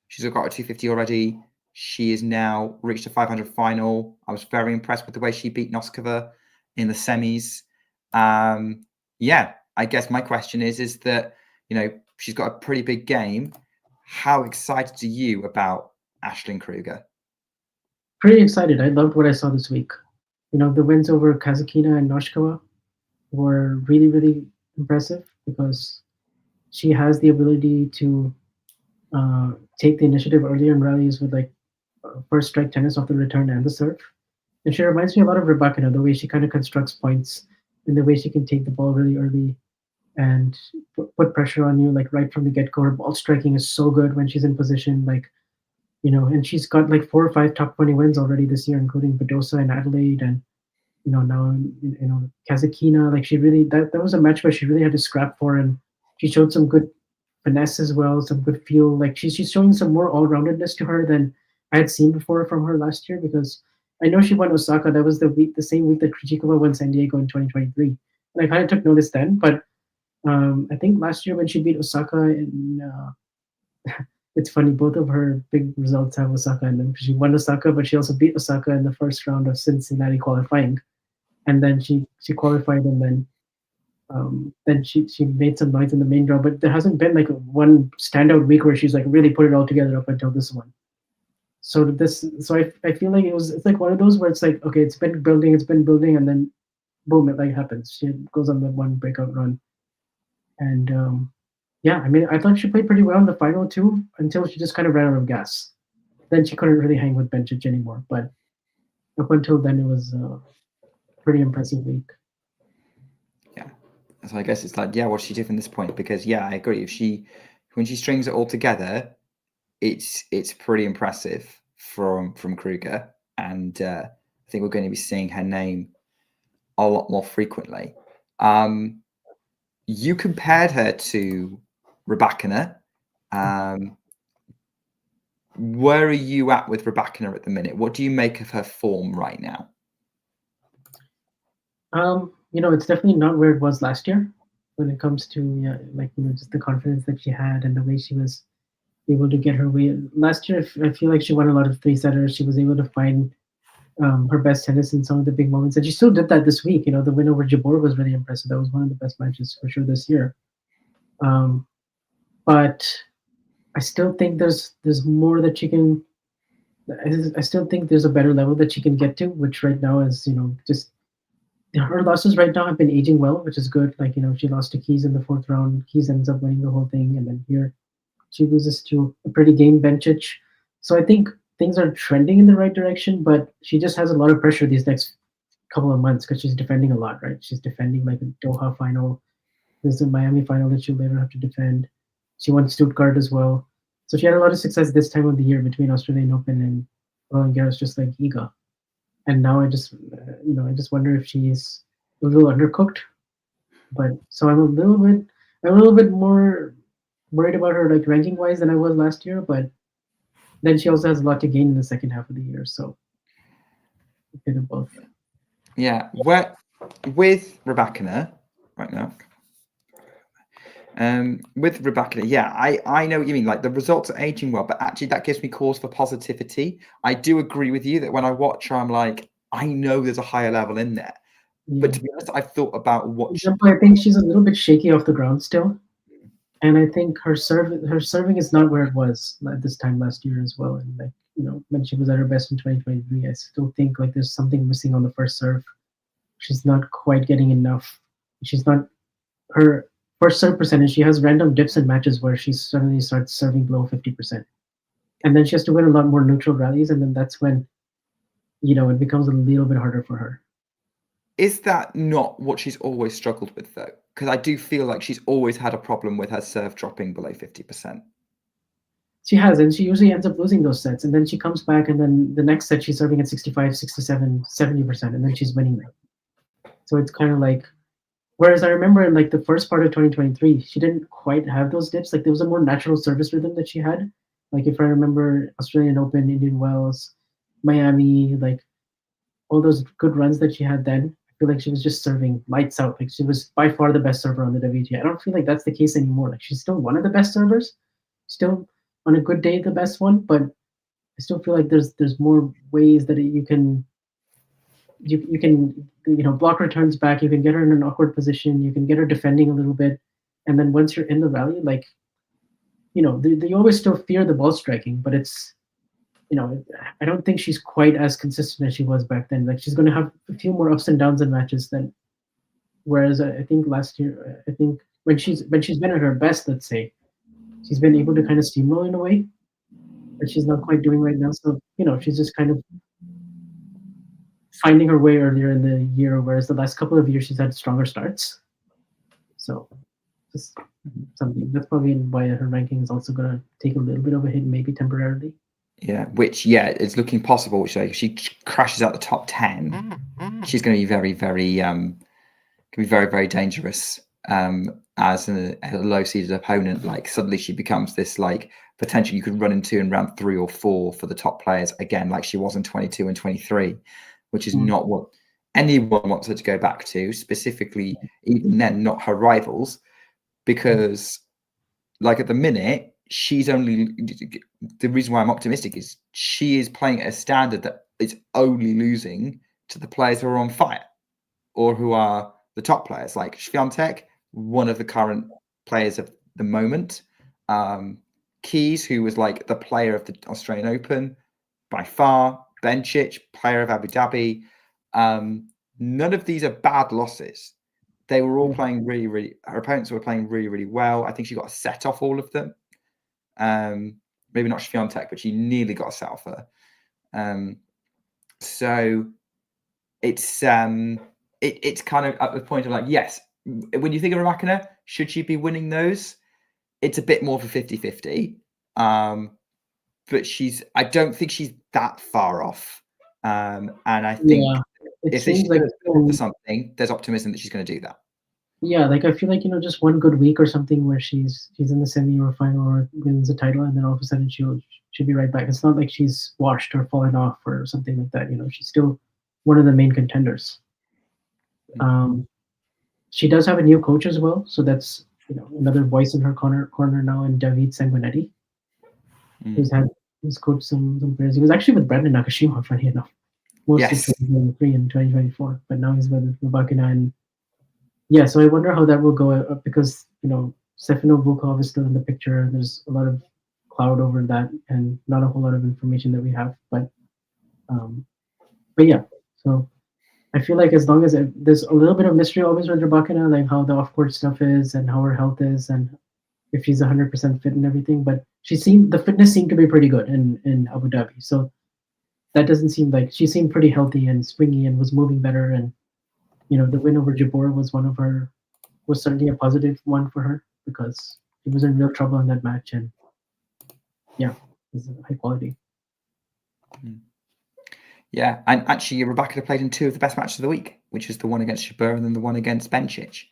S10: She's got a 250 already. She has now reached a 500 final. I was very impressed with the way she beat Noskova in the semis. Yeah, I guess my question is that, she's got a pretty big game. How excited are you about Ashlyn Krueger?
S11: Pretty excited. I loved what I saw this week. The wins over Kazakina and Noskova were really, really impressive because she has the ability to take the initiative earlier in rallies with like first strike tennis off the return and the serve. And she reminds me a lot of Rybakina, the way she kind of constructs points and the way she can take the ball really early and put pressure on you, like right from the get-go. Her ball striking is so good when she's in position, like, and she's got like 4 or 5 top 20 wins already this year, including Badosa and Adelaide, and now Kazakina. Like she really, that was a match where she really had to scrap for, and she showed some good finesse as well, some good feel. Like she's showing some more all-roundedness to her than I had seen before from her last year, because I know she won Osaka. That was the same week that Krejcikova won San Diego in 2023, and I kind of took notice then. But I think last year when she beat Osaka it's funny, both of her big results have Osaka in them. She won Osaka, but she also beat Osaka in the first round of Cincinnati qualifying, and then she qualified, and then she made some noise in the main draw. But there hasn't been like one standout week where she's like really put it all together up until this one. So I feel like it's like one of those where it's like, okay, it's been building, and then boom, it like happens. She goes on the one breakout run, and yeah, I mean, I thought she played pretty well in the final too, until she just kind of ran out of gas. Then she couldn't really hang with Bencic anymore. But up until then, it was a pretty impressive week.
S10: Yeah, so I guess it's like, yeah, what's she do from this point? Because yeah, I agree. When she strings it all together, it's pretty impressive from Krueger, and I think we're going to be seeing her name a lot more frequently. You compared her to Rybakina. Where are you at with Rybakina at the minute? What do you make of her form right now?
S11: It's definitely not where it was last year when it comes to just the confidence that she had and the way she was able to get her way. Last year, I feel like she won a lot of 3-setters. She was able to find her best tennis in some of the big moments, and she still did that this week. The win over Jabeur was really impressive. That was one of the best matches for sure this year. But I still think there's more that she can. I still think there's a better level that she can get to, which right now is just her losses right now have been aging well, which is good. Like, she lost to Keys in the 4th round. Keys ends up winning the whole thing, and then here she loses to a pretty game Bencic. So I think things are trending in the right direction, but she just has a lot of pressure these next couple of months because she's defending a lot, right? She's defending like a Doha final. There's a Miami final that she'll later have to defend. She won Stuttgart as well. So she had a lot of success this time of the year between Australian Open and Roland Garros, just like Iga. And now I just wonder if she's a little undercooked. But so I'm a little bit more worried about her like ranking wise than I was last year. But then she also has a lot to gain in the second half of the year. So a bit of both.
S10: Yeah, with Rybakina right now. With Rybakina, yeah, I know what you mean. Like the results are aging well, but actually that gives me cause for positivity. I do agree with you that when I watch her, I'm like, I know there's a higher level in there.
S11: Yeah.
S10: But to be honest, I've thought about what.
S11: For example, I think she's a little bit shaky off the ground still, and I think her serving is not where it was at this time last year as well. And like when she was at her best in 2023, I still think like there's something missing on the first serve. She's not quite getting enough. She's not her first serve percentage. She has random dips in matches where she suddenly starts serving below 50%, and then she has to win a lot more neutral rallies, and then that's when it becomes a little bit harder for her.
S10: Is that not what she's always struggled with, though? Because I do feel like she's always had a problem with her serve dropping below 50%.
S11: She has, and she usually ends up losing those sets. And then she comes back, and then the next set she's serving at 65, 67, 70%, and then she's winning them. So it's kind of like, whereas I remember in like the first part of 2023, she didn't quite have those dips. Like there was a more natural service rhythm that she had. Like if I remember Australian Open, Indian Wells, Miami, like all those good runs that she had then, I feel like she was just serving lights out. Like she was by far the best server on the WTA. I don't feel like that's the case anymore. Like she's still one of the best servers, still on a good day the best one, but I still feel like there's more ways that you can block returns back. You can get her in an awkward position. You can get her defending a little bit, and then once you're in the rally, like they always still fear the ball striking, but it's I don't think she's quite as consistent as she was back then. Like she's going to have a few more ups and downs in matches than, whereas I think last year, I think when she's been at her best, let's say, she's been able to kind of steamroll in a way that she's not quite doing right now. So she's just kind of finding her way earlier in the year, whereas the last couple of years she's had stronger starts. So just something that's probably why her ranking is also going to take a little bit of a hit, maybe temporarily.
S10: Yeah, which it's looking possible. Which like if she crashes out the top 10, she's going to be very, very, very dangerous as a low-seeded opponent. Like suddenly she becomes this like potential you could run into in round 3 or 4 for the top players again, like she was in 22 and 23, which is not what anyone wants her to go back to. Specifically, even then, not her rivals, because like at the minute. She's only the reason why I'm optimistic is she is playing at a standard that is only losing to the players who are on fire or who are the top players, like Swiatek, one of the current players of the moment. Keys, who was like the player of the Australian Open by far. Bencic, player of Abu Dhabi. None of these are bad losses. They were all playing really, really. Her opponents were playing really, really well. I think she got a set off all of them. Maybe not Swiatek, but she nearly got a set off her. So it's kind of at the point of like, yes, when you think of Rybakina, should she be winning those? It's a bit more for 50-50. But I don't think she's that far off. And I think if she's like for something, there's optimism that she's going to do that.
S11: Yeah, like I feel like just one good week or something where she's in the semi or final or wins a title, and then all of a sudden she'll be right back. It's not like she's washed or fallen off or something like that. She's still one of the main contenders. She does have a new coach as well, so that's another voice in her corner now, in David Sanguinetti, who's coached some players. He was actually with Brandon Nakashima, funny enough, most of 2023 and 2024, but now he's with Rybakina. And yeah, so I wonder how that will go because Stefano Volkov is still in the picture. There's a lot of cloud over that, and not a whole lot of information that we have. But yeah, so I feel like as long as there's a little bit of mystery always with Rybakina, like how the off-court stuff is and how her health is and if she's 100% fit and everything. But the fitness seemed to be pretty good in Abu Dhabi. So that doesn't seem like she seemed pretty healthy and springy and was moving better. And the win over Jabeur was certainly a positive one for her because she was in real trouble in that match. And yeah, it was high quality.
S10: Yeah, and actually, Rybakina played in 2 of the best matches of the week, which is the one against Jabeur and then the one against Bencic.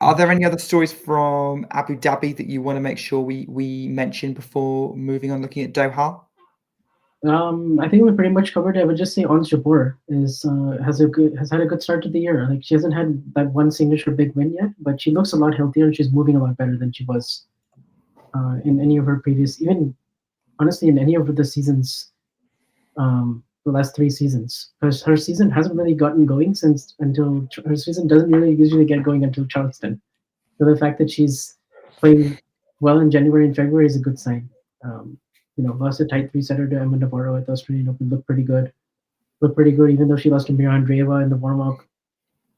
S10: Are there any other stories from Abu Dhabi that you want to make sure we mention before moving on, looking at Doha?
S11: I think we pretty much covered it. I would just say Ons Jabeur has had a good start to the year. Like she hasn't had that one signature big win yet, but she looks a lot healthier and she's moving a lot better than she was in any of her previous, even honestly in any of the seasons, the last 3 seasons. Because her season hasn't really gotten going until her season doesn't really usually get going until Charleston. So the fact that she's playing well in January and February is a good sign. Lost a tight 3-setter to Emma Navarro at the Australian Open. Looked pretty good, even though she lost to Mira Andreeva in the warm-up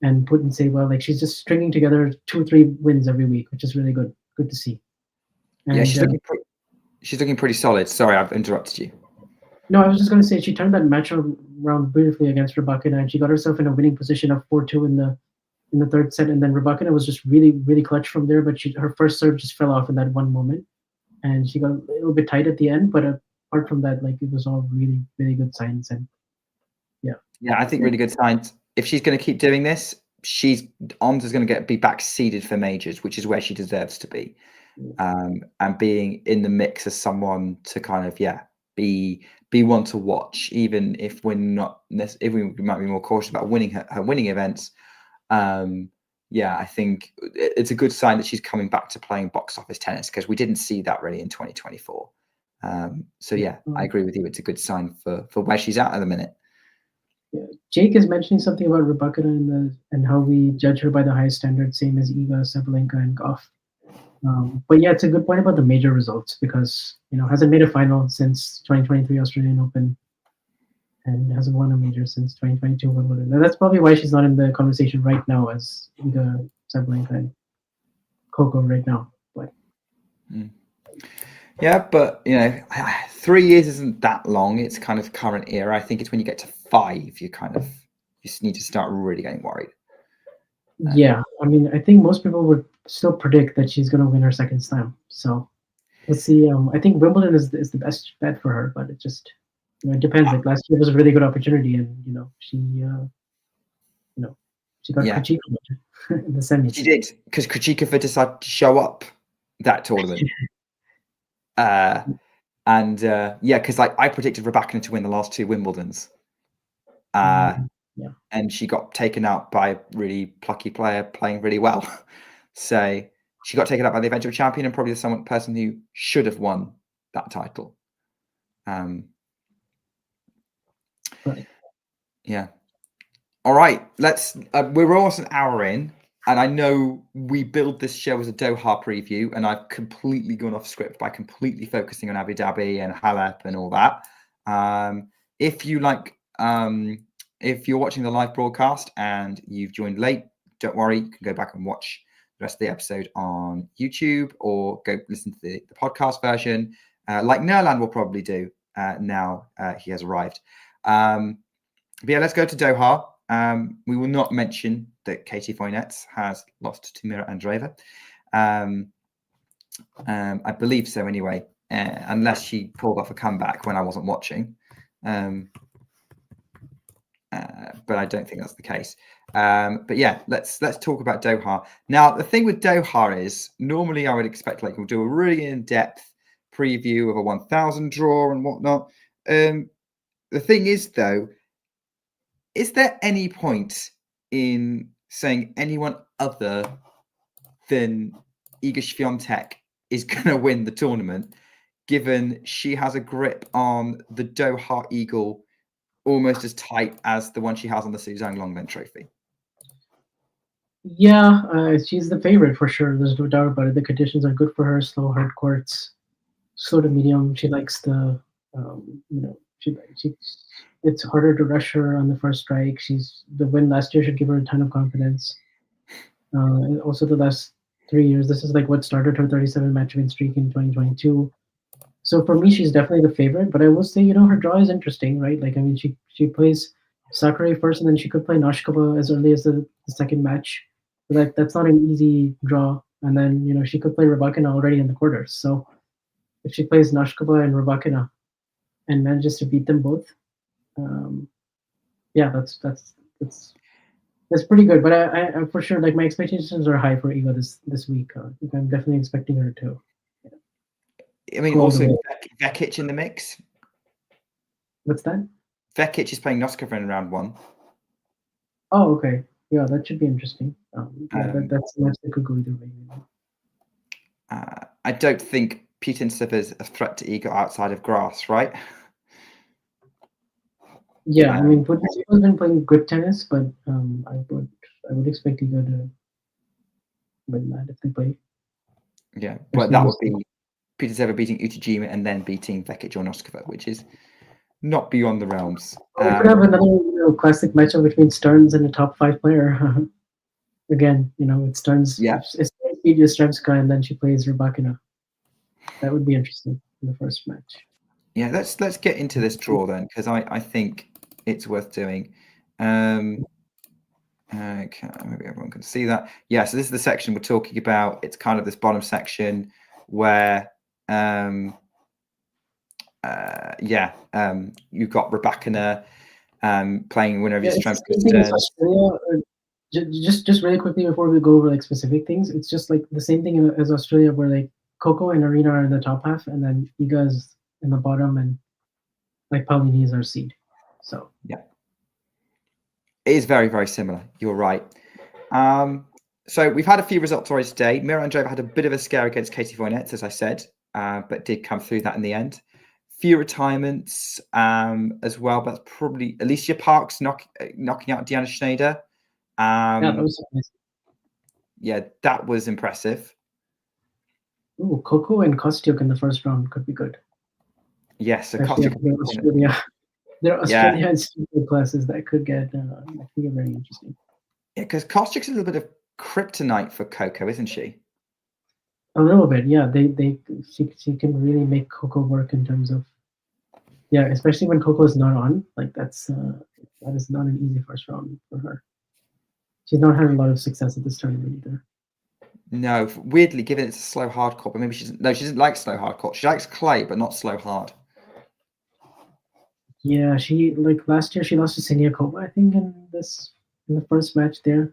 S11: and couldn't say well. Like she's just stringing together 2-3 wins every week, which is really good. Good to see. And,
S10: yeah, she's looking pretty solid. Sorry, I've interrupted you.
S11: No, I was just going to say she turned that match around beautifully against Rybakina, and she got herself in a winning position of 4-2 in the 3rd set, and then Rybakina was just really, really clutch from there. But her first serve just fell off in that one moment, and she got a little bit tight at the end. But apart from that, like it was all really, really good signs. And
S10: yeah, I think really good signs. If she's going to keep doing this, Ons is going to be back seeded for majors, which is where she deserves to be, and being in the mix as someone to kind of be one to watch, even if we're not. If we might be more cautious about winning her winning events. I think it's a good sign that she's coming back to playing box office tennis because we didn't see that really in 2024. I agree with you. It's a good sign for where she's at the minute.
S11: Yeah. Jake is mentioning something about Rybakina and how we judge her by the highest standards, same as Iga, Sabalenka, and Gauff. But yeah, it's a good point about the major results because hasn't made a final since 2023 Australian Open and hasn't won a major since 2022 Wimbledon. And that's probably why she's not in the conversation right now as Iga, Sabalenka, and Coco right now. But
S10: yeah, but 3 years isn't that long. It's kind of current era. I think it's when you get to 5, you need to start really getting worried.
S11: Yeah, I mean, I think most people would still predict that she's going to win her 2nd slam. So let's see. I think Wimbledon is the best bet for her, but it just it depends. Like last year was a really good opportunity, and she got Krejcikova in the semis.
S10: She did because Krejcikova decided to show up that tournament. Because I predicted Rybakina to win the last 2 Wimbledons. And she got taken out by a really plucky player playing really well. So she got taken out by the eventual champion and probably the person who should have won that title.
S11: Right.
S10: Yeah. All right. We're almost an hour in, and I know we build this show as a Doha preview, and I've completely gone off script by completely focusing on Abu Dhabi and Halep and all that. If you're watching the live broadcast and you've joined late, don't worry. You can go back and watch the rest of the episode on YouTube or go listen to the podcast version, like Nerland will probably do now he has arrived. But yeah, let's go to Doha. We will not mention that Katie Foynets has lost to Mira Andreeva. I believe so anyway, unless she pulled off a comeback when I wasn't watching. But I don't think that's the case. But yeah, let's talk about Doha. Now, the thing with Doha is normally I would expect we'll do a really in-depth preview of a 1,000 draw and whatnot. The thing is, though, is there any point in saying anyone other than Iga Swiatek is going to win the tournament, given she has a grip on the Doha Eagle almost as tight as the one she has on the Suzanne Longman Trophy?
S11: Yeah, she's the favorite for sure. There's no doubt about it. The conditions are good for her. Slow, hard courts, slow to medium. She likes she it's harder to rush her on the first strike. The win last year should give her a ton of confidence. And also the last 3 years, this is like what started her 37 match win streak in 2022. So for me, she's definitely the favorite. But I will say, her draw is interesting, right? Like, I mean, she plays Sakurai first, and then she could play Noskova as early as the second match. But that's not an easy draw. And then, she could play Rybakina already in the quarters. So if she plays Noskova and Rybakina and manages to beat them both, that's pretty good. But I for sure, like, my expectations are high for Iga this week. I'm definitely expecting her to.
S10: I mean, also Vekic in the mix.
S11: What's that?
S10: Vekic is playing Noskova in round 1.
S11: Oh, okay. Yeah, that should be interesting. That's a match that could go either way.
S10: I don't think Putintseva is a threat to Iga outside of grass, right?
S11: Yeah, I mean, Putintseva has been playing good tennis, but I would expect Iga to win that if they play.
S10: Yeah, but that would be Putintseva beating Utajima and then beating Vekic or Noskova, which is not beyond the realms.
S11: We could have another classic matchup between Stearns and a top 5 player. Again, it's Stearns.
S10: Yeah.
S11: It's Ilya Stremska, and then she plays Rybakina. That would be interesting in the first match.
S10: Yeah, let's get into this draw then, because I think it's worth doing. Okay, maybe everyone can see that. Yeah, so this is the section we're talking about. It's kind of this bottom section where you've got Rybakina playing winner of his Stremska.
S11: Just really quickly before we go over like specific things, it's just like the same thing as Australia, where like Coco and Arena are in the top half, and then Iga's in the bottom, and like Paulini is our seed. So
S10: yeah, it is very, very similar. You're right. So we've had a few results already today. Mira Andreeva had a bit of a scare against Katie Voynets, as I said, but did come through that in the end. Few retirements as well, but that's probably Alicia Parks knocking out Deanna Schneider.
S11: That
S10: was impressive.
S11: Ooh, Coco and Kostyuk in the first round could be good.
S10: Yes, so
S11: Australia. There are Australian super classes that could get very interesting.
S10: Yeah, because Kostyuk's a little bit of kryptonite for Coco, isn't she?
S11: A little bit, yeah. She can really make Coco work in terms of, especially when Coco is not on. Like that is not an easy first round for her. She's not had a lot of success at this tournament either.
S10: No, weirdly, given it's a slow hard court, but maybe she doesn't like slow hard court. She likes clay, but not slow hard.
S11: Yeah, she last year she lost to Siniakova, I think, in the first match there,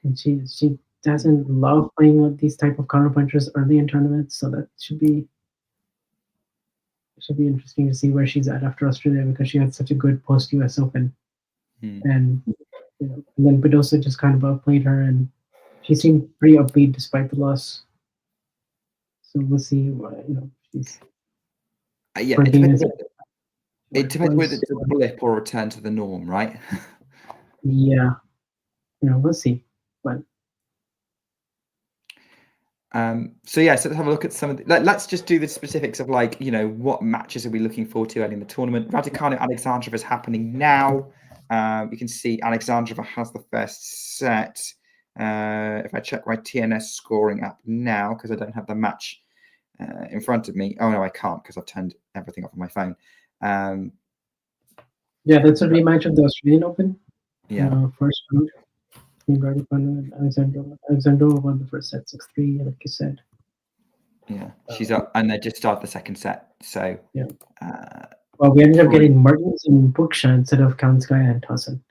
S11: and she doesn't love playing with these type of counterpunchers early in tournaments, so that should be interesting to see where she's at after Australia, because she had such a good post US Open, and and then Badosa just kind of outplayed her, and she seemed pretty upbeat despite the loss. So we'll see what she's.
S10: It depends whether it's a blip or a return to the norm, right?
S11: Yeah, we'll see. But
S10: so let's have a look at some of the, let's just do the specifics of what matches are we looking forward to early in the tournament. Raducanu Alexandrova is happening now. You can see Alexandrova has the first set. If I check my TNS scoring app now, because I don't have the match in front of me. Oh no, I can't, because I've turned everything off on my phone.
S11: That's a rematch of the Australian Open. First round. Raducanu and Alexandrova. Alexandrova won the first set 6-3, like you said.
S10: Yeah, she's up, and they just started the second set. So
S11: well, we ended up getting Martins and Buksha instead of Kalinskaya and Towson.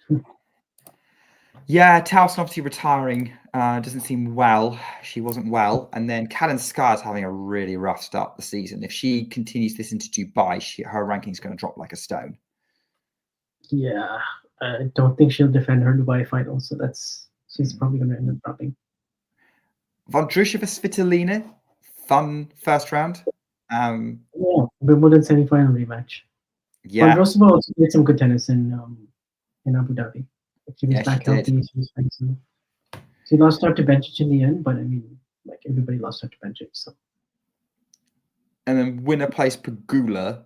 S10: Yeah, Towson obviously retiring. Doesn't seem well. She wasn't well. And then Kalinskaya is having a really rough start the season. If she continues this into Dubai, her ranking's going to drop like a stone. Yeah,
S11: I don't think she'll defend her Dubai final, so she's probably going to end up dropping.
S10: Vondrushova Svitolina, fun first round.
S11: Wimbledon semi-final rematch.
S10: Yeah,
S11: Vondrushova also played some good tennis in Abu Dhabi. She was back healthy. She lost out to Bencic in the end, but I mean, like everybody lost out to Bencic. So.
S10: And then winner plays Pegula,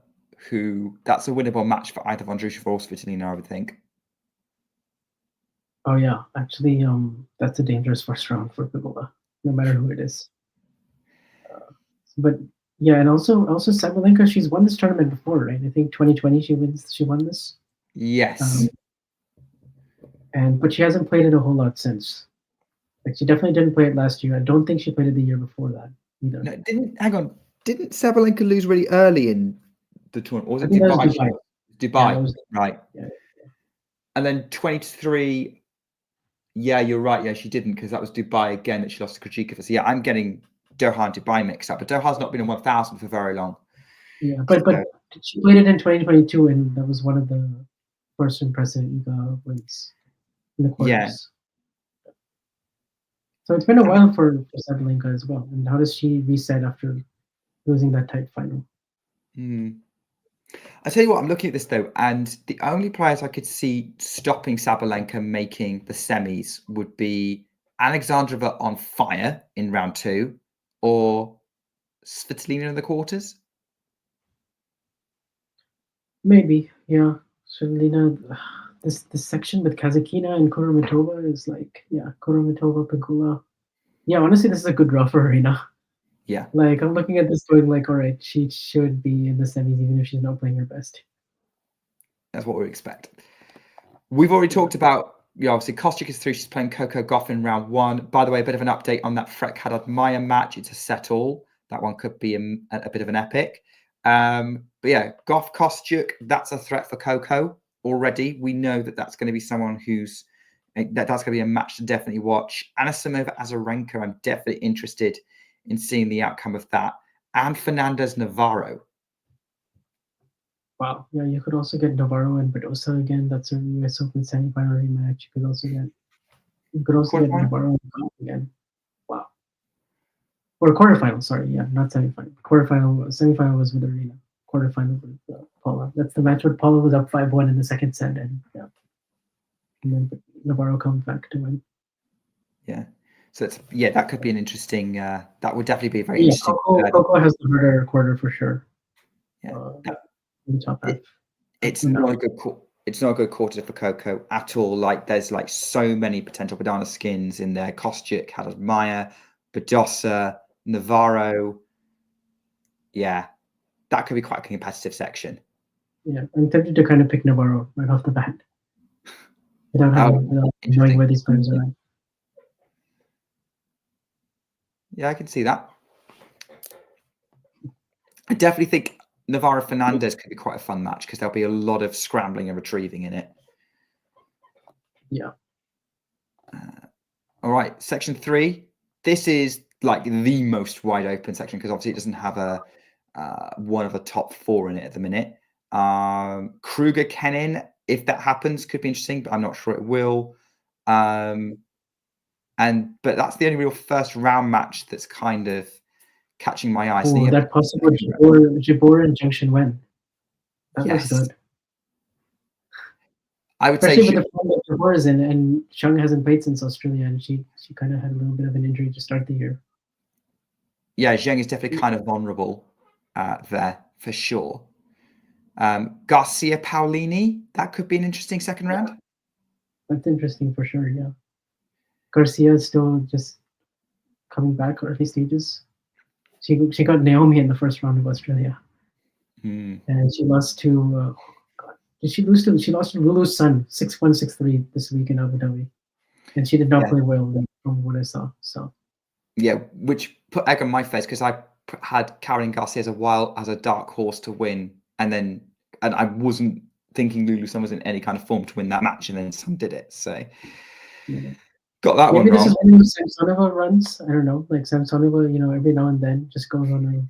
S10: that's a winnable match for either Vondrousova or Svitolina, I would think.
S11: Oh yeah, actually, that's a dangerous first round for Pegula, no matter who it is. But yeah, and also Sabalenka, she's won this tournament before, right? I think 2020 she won this.
S10: Yes.
S11: But she hasn't played it a whole lot since. Like she definitely didn't play it last year. I don't think she played it the year before that either.
S10: No, didn't Sabalenka lose really early in the tournament? Or was it Dubai? Dubai,
S11: Yeah,
S10: right.
S11: Yeah.
S10: And then 23, yeah, you're right. Yeah, she didn't, because that was Dubai again that she lost to Krejcikova. So yeah, I'm getting Doha and Dubai mixed up. But Doha's not been in 1,000 for very long.
S11: Yeah, but she played it in 2022, and that was one of the first impressive Iga wins in the quarters.
S10: Yeah.
S11: So it's been a while for Sabalenka as well. And how does she reset after losing that tight final?
S10: I tell you what, I'm looking at this though, and the only players I could see stopping Sabalenka making the semis would be Alexandrova on fire in round 2 or Svitolina in the quarters.
S11: Maybe, yeah. Svitolina, this section with Kazakina and Kudermetova is like, yeah, Kudermetova, Pegula. Yeah, honestly, this is a good draw for Arena.
S10: Yeah.
S11: Like, I'm looking at this going like, all right, she should be in the semis even if she's not playing her best.
S10: That's what we expect. We've already talked about, obviously, Kostyuk is through. She's playing Coco Gauff in round 1. By the way, a bit of an update on that Freck Haddad-Maia match. It's a set all. That one could be a bit of an epic. But yeah, Gauff, Kostyuk, that's a threat for Coco already. We know that that's going to be someone that's going to be a match to definitely watch. Anasimova, Azarenka, I'm definitely interested in seeing the outcome of that. And Fernandez Navarro.
S11: Wow. Yeah, you could also get Navarro and Badosa again. That's a US Open semifinal rematch. You could also get Navarro and Gauff again. Wow. Or quarterfinal, sorry. Yeah, not semifinal. Semifinal was with Arena. Quarterfinal with Paula. That's the match where Paula was up 5-1 in the second set, and yeah. And then Navarro comes back to win.
S10: Yeah. So that could be an interesting. That would definitely be a very interesting.
S11: Coco has the harder quarter for sure.
S10: Yeah,
S11: in the top half.
S10: It's not a good It's not a good quarter for Coco at all. Like there's like so many potential banana skins in there. Kostyuk, Haddad-Maia, Badosa, Navarro. Yeah, that could be quite a competitive section.
S11: Yeah, I'm tempted to kind of pick Navarro right off the bat without knowing where these players are at.
S10: Yeah, I can see that. I definitely think Navarro Fernandez could be quite a fun match because there'll be a lot of scrambling and retrieving in it.
S11: Yeah.
S10: All right, section 3. This is like the most wide open section because obviously it doesn't have a one of the top 4 in it at the minute. Krueger Kenin, if that happens, could be interesting, but I'm not sure it will. But that's the only real first round match that's kind of catching my eye.
S11: Oh, that possible Jabeur and Junction win. That was good.
S10: I would
S11: especially
S10: say
S11: with the form that Jabeur is in, and Chung hasn't played since Australia, and she kind of had a little bit of an injury to start the year.
S10: Yeah, Zheng is definitely kind of vulnerable there for sure. Garcia Paolini, that could be an interesting second round.
S11: That's interesting for sure. Yeah, Garcia is still just coming back early stages. She got Naomi in the first round of Australia, and she lost to. Did she lose to? She lost to Lulu's son 6-1, 6-3 this week in Abu Dhabi, and she did not play well from what I saw. So.
S10: Yeah, which put egg on my face because I had Caroline Garcia as a dark horse to win, and I wasn't thinking Lulu Sun was in any kind of form to win that match, and then Sun did it. So got that one wrong. Maybe this is
S11: one of Samsonova runs. I don't know, like Samsonova, every now and then just goes on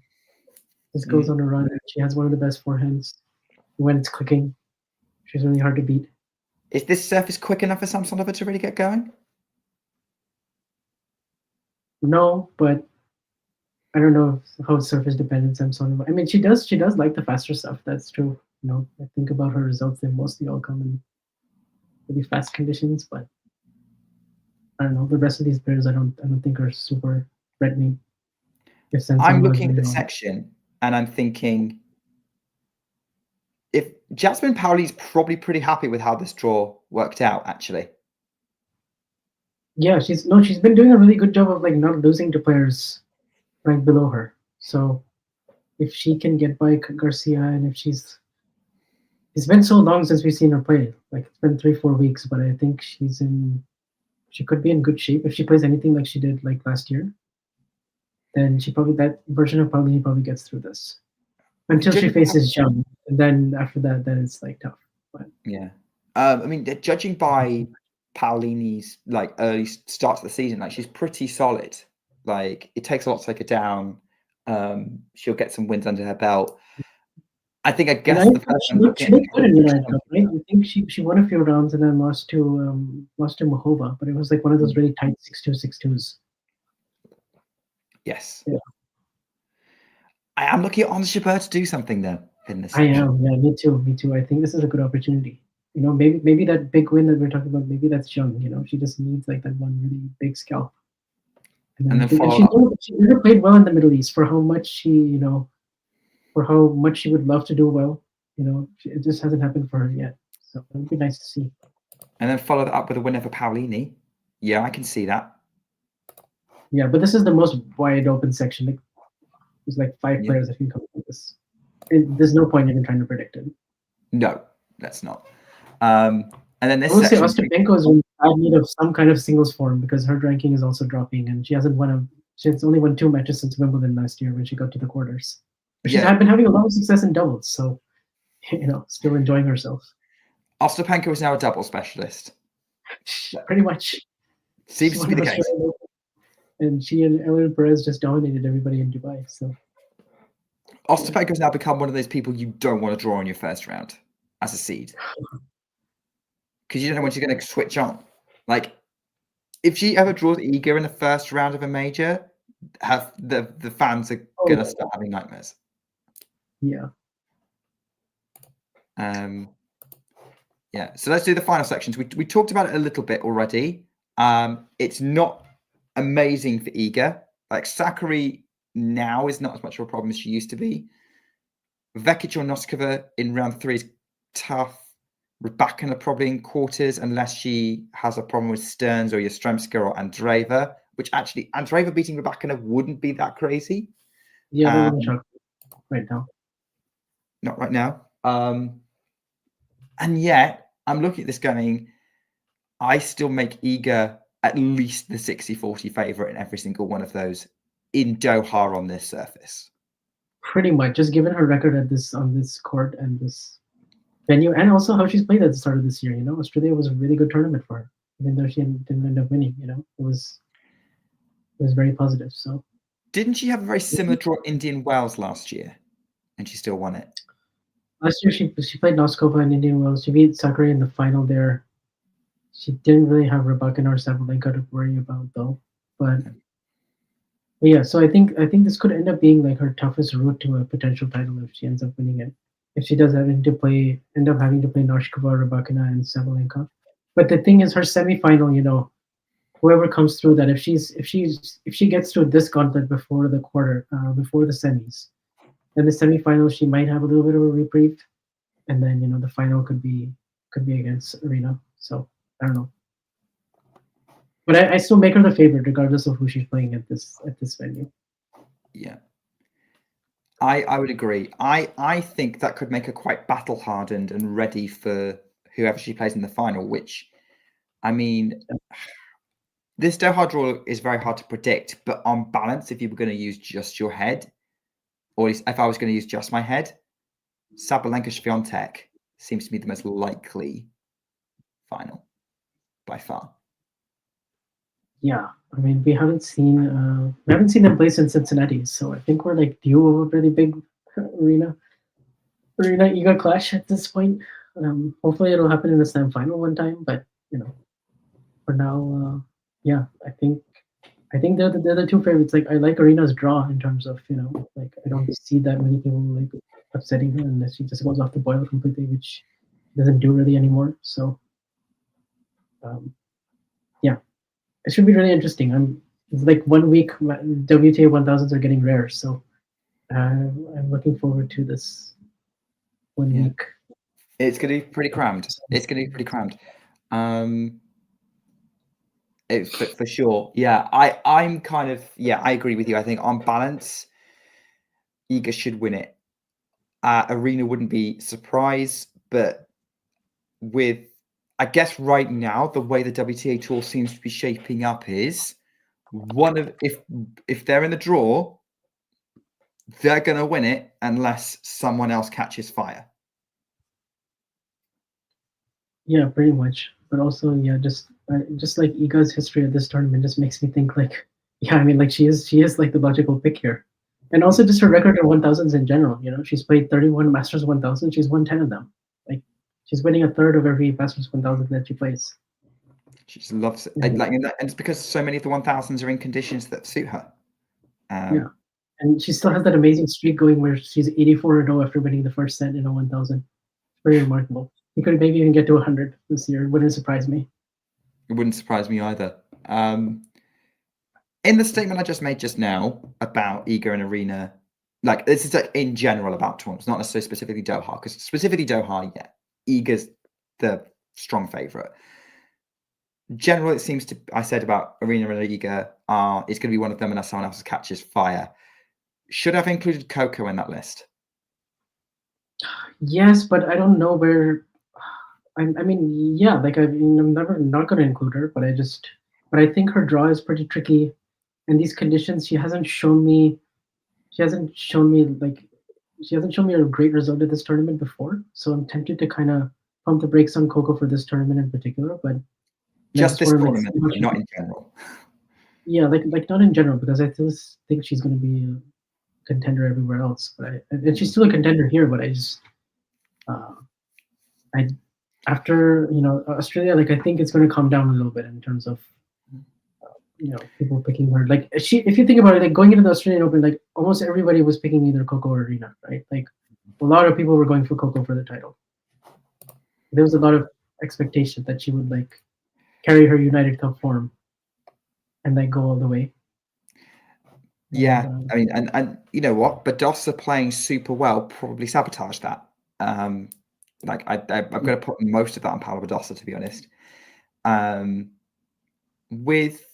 S11: a run. She has one of the best forehands when it's clicking. She's really hard to beat.
S10: Is this surface quick enough for Samsonova to really get going?
S11: No, but I don't know how surface dependent Samsonova. I mean, she does like the faster stuff. That's true. I think about her results; they mostly all come in really fast conditions. But I don't know. The rest of these players, I don't think are super threatening.
S10: I'm looking at the section and I'm thinking Jasmine Paoli's probably pretty happy with how this draw worked out, actually.
S11: Yeah, she's been doing a really good job of like not losing to players ranked below her. So if she can get by Garcia, and if it's been so long since we've seen her play. Like it's been 3-4 weeks, but I think she could be in good shape if she plays anything like she did like last year. Then that version of Paulini probably gets through this until she faces Zhang, and then after that, then it's like tough. But
S10: yeah, I mean, judging by Paolini's like early start to the season, like she's pretty solid. Like it takes a lot to take her down. She'll get some wins under her belt. I guess the person
S11: she looked good in United Cup, right? I think she won a few rounds and then lost to Mahova, but it was like one of those really tight 6-2, 6-2s.
S10: Yes.
S11: Yeah.
S10: I am looking at Ons Jabeur to do something though in this.
S11: I am, yeah, me too. I think this is a good opportunity. You know, maybe that big win that we're talking about, maybe that's Zhang. You know, she just needs like that one really big scalp. And she never played well in the Middle East for how much she would love to do well. You know, it just hasn't happened for her yet. So it would be nice to see.
S10: And then follow that up with a win over Paolini. Yeah, I can see that.
S11: Yeah, but this is the most wide open section. Like, there's like 5 players that can come from this. There's no point even trying to predict it.
S10: No, that's not. And then this
S11: I would say
S10: section,
S11: Ostapenko is in bad need of some kind of singles form because her ranking is also dropping, and she has only won 2 matches since Wimbledon last year when she got to the quarters. But she's been having a lot of success in doubles, so you know, still enjoying herself.
S10: Ostapenko is now a double specialist.
S11: Pretty much.
S10: Seems to be the case.
S11: And she and Elena Perez just dominated everybody in Dubai. So
S10: Ostapenko has now become one of those people you don't want to draw in your first round as a seed. Because you don't know when she's going to switch on. Like, if she ever draws Iga in the first round of a major, the fans are going to start having nightmares.
S11: Yeah.
S10: Yeah. So let's do the final sections. We talked about it a little bit already. It's not amazing for Iga. Like Sakkari now is not as much of a problem as she used to be. Vekic or Noskova in round 3 is tough. Rybakina probably in quarters unless she has a problem with Stearns or Yastremska or Andreeva, which actually Andreeva beating Rybakina wouldn't be that crazy.
S11: Yeah, right now.
S10: Not right now. And yet I'm looking at this going, I still make Iga at least the 60-40 favorite in every single one of those in Doha on this surface.
S11: Pretty much, just given her record on this court and this venue, and also how she's played at the start of this year. You know, Australia was a really good tournament for her, even though she didn't end up winning. You know, it was very positive. So,
S10: didn't she have a very similar draw Indian Wells last year, and she still won it?
S11: Last year she played Noskova and Indian Wells. She beat Sakkari in the final there. She didn't really have Rybakina or Sabalenka to worry about though. But yeah, so I think this could end up being like her toughest route to a potential title if she ends up winning it. If she does end up having to play Noskova, Rybakina, and Sabalenka. But the thing is, her semifinal, you know, whoever comes through that, if she gets through this gauntlet before the before the semis, then the semifinal she might have a little bit of a reprieve, and then you know the final could be against Arena. So I don't know, but I still make her the favorite regardless of who she's playing at this venue.
S10: Yeah. I would agree. I think that could make her quite battle hardened and ready for whoever she plays in the final, which, I mean, this Doha draw is very hard to predict, but on balance, if you were going to use just your head, or if I was going to use just my head, Sabalenka Swiatek seems to be the most likely final by far.
S11: Yeah, I mean, we haven't seen them play since Cincinnati, so I think we're like due of a really big arena Iga clash at this point. Hopefully, it'll happen in the semifinal one time, but you know, for now, yeah, I think they're the two favorites. Like, I like Arena's draw in terms of, you know, like I don't see that many people like upsetting her unless she just goes off the boil completely, which doesn't do really anymore. So, yeah. It should be really interesting. It's like 1 week WTA 1000s are getting rare, so I'm looking forward to this 1 week.
S10: It's going to be pretty crammed. It's going to be pretty crammed. For sure. Yeah, I'm kind of, I agree with you. I think on balance, Iga should win it. Arena wouldn't be surprised, but with, I guess right now, the way the WTA Tour seems to be shaping up is if they're in the draw, they're going to win it unless someone else catches fire.
S11: Yeah, pretty much. But also, just like Iga's history of this tournament just makes me think like, she is like the logical pick here. And also just her record in 1000s in general. She's played 31 Masters 1000. She's won 10 of them. Like, she's winning a third of every Masters 1000 that she plays.
S10: She just loves it. And it's because so many of the 1000s are in conditions that suit her.
S11: Yeah. And she still has that amazing streak going where she's 84-0 after winning the first set in a 1000. Very remarkable. You could maybe even get to 100 this year. It wouldn't surprise me.
S10: It wouldn't surprise me either. In the statement I just made just now about Iga and Arena, like this is like in general about tournaments, not necessarily specifically Doha, because specifically Doha, Iga's the strong favourite. Generally, it seems to, I said about Arena and Iga, it's going to be one of them unless someone else catches fire. Should I have included Coco in that list?
S11: Yes, but I don't know where. I'm never not going to include her, but I think her draw is pretty tricky. In these conditions, she hasn't shown me a great result at this tournament before. So I'm tempted to kind of pump the brakes on Coco for this tournament in particular, but
S10: just this tournament, not in general.
S11: Yeah, like not in general, because I still think she's going to be a contender everywhere else. But and she's still a contender here, but after Australia, like I think it's going to calm down a little bit in terms of people picking her. Like if you think about it, like going into the Australian Open, like almost everybody was picking either Coco or Arena, right? Like a lot of people were going for Coco for the title. There was a lot of expectation that she would like carry her United Cup form and like go all the way.
S10: Yeah, I mean, and you know what? Badosa playing super well probably sabotaged that. I'm going to put most of that on Paula Badosa, to be honest. With,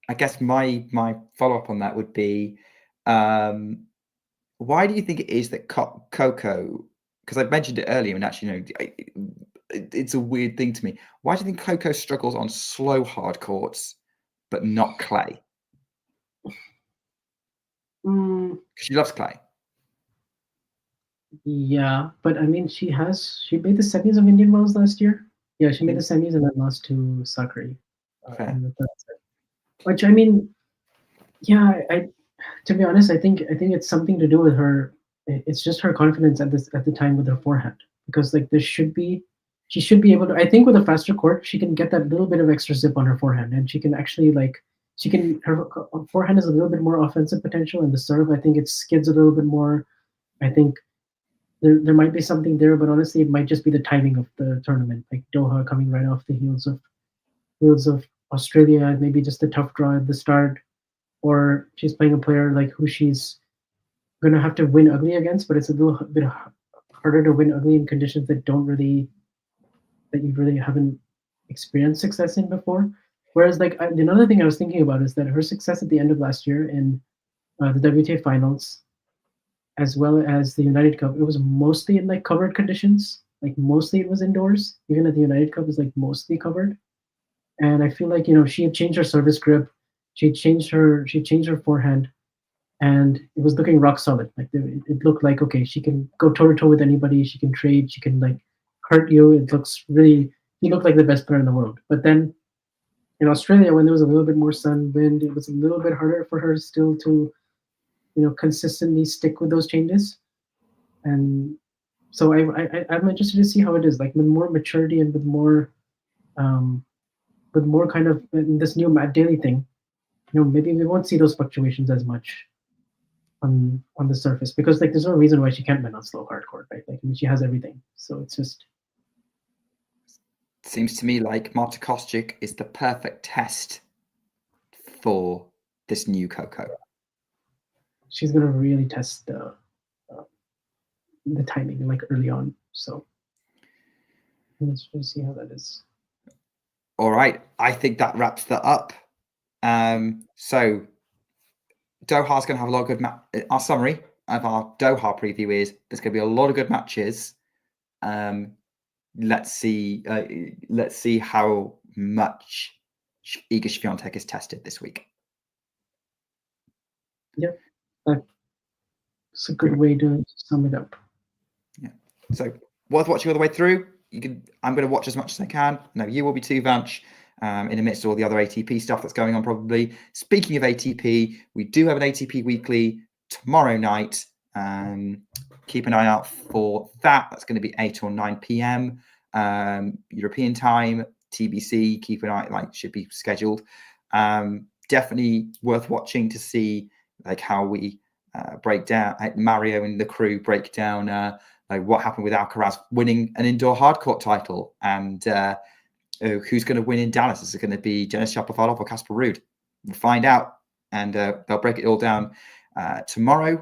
S10: I guess my follow-up on that would be, why do you think it is that Coco, because I mentioned it earlier, and actually, it's a weird thing to me. Why do you think Coco struggles on slow hard courts, but not clay? Because she loves clay.
S11: Yeah, but I mean, she made the semis of Indian Wells last year. Yeah, she made the semis and then lost to Sakari. In the third set. Which I mean, yeah, to be honest, I think it's something to do with her. It's just her confidence at the time with her forehand, because like she should be able to. I think with a faster court, she can get that little bit of extra zip on her forehand, and she can actually her forehand is a little bit more offensive potential, and the serve, I think it skids a little bit more. I think there might be something there, but honestly, it might just be the timing of the tournament, like Doha coming right off the heels of Australia, maybe just a tough draw at the start, or she's playing a player like who she's gonna have to win ugly against, but it's a little bit harder to win ugly in conditions that you really haven't experienced success in before. Whereas another thing I was thinking about is that her success at the end of last year in the WTA finals, as well as the United Cup, it was mostly in like covered conditions. Like mostly it was indoors. Even at the United Cup, it was like mostly covered. And I feel like she had changed her service grip, she changed her forehand, and it was looking rock solid. Like it looked like, okay, she can go toe to toe with anybody. She can trade. She can like hurt you. It looks really. He looked like the best player in the world. But then in Australia, when there was a little bit more sun, wind, it was a little bit harder for her still to consistently stick with those changes. And so I'm interested to see how it is, like with more maturity and with more kind of this new Matt Daly thing. Maybe we won't see those fluctuations as much on the surface, because like there's no reason why she can't win on slow hard court, right? Like I mean, she has everything. So it's just
S10: seems to me like Marta Kostyuk is the perfect test for this new Coco.
S11: She's gonna really test the timing like early on. So Let's see how that is.
S10: All right, I think that wraps that up. So Doha's going to have a lot of good our summary of our Doha preview is there's going to be a lot of good matches. Let's see how much Iga Swiatek is tested this week.
S11: Yep, that's a good way to sum it up.
S10: Yeah. So worth watching all the way through. I'm going to watch as much as I can. No, you will be too, Vanch. In the midst of all the other ATP stuff that's going on, probably. Speaking of ATP, we do have an ATP Weekly tomorrow night. Keep an eye out for that. That's going to be 8 or 9 p.m. European time, TBC. Keep an eye, should be scheduled. Definitely worth watching to see how we break down, Mario and the crew break down what happened with Alcaraz winning an indoor hardcourt title and who's going to win in Dallas. Is it going to be Denis Shapovalov or Casper Ruud? We'll find out, and they'll break it all down tomorrow.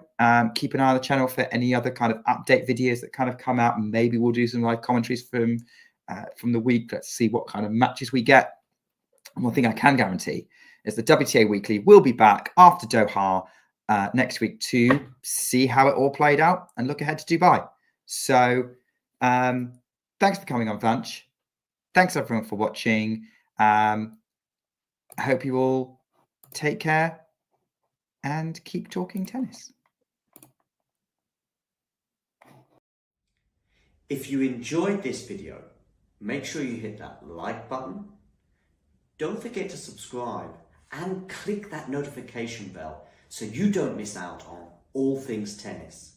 S10: Keep an eye on the channel for any other kind of update videos that kind of come out. Maybe we'll do some live commentaries from the week. Let's see what kind of matches we get. And one thing I can guarantee is the WTA Weekly will be back after Doha next week to see how it all played out and look ahead to Dubai. So thanks for coming on, Vanch. Thanks everyone for watching. I hope you all take care and keep talking tennis.
S2: If you enjoyed this video, make sure you hit that like button. Don't forget to subscribe and click that notification bell so you don't miss out on all things tennis.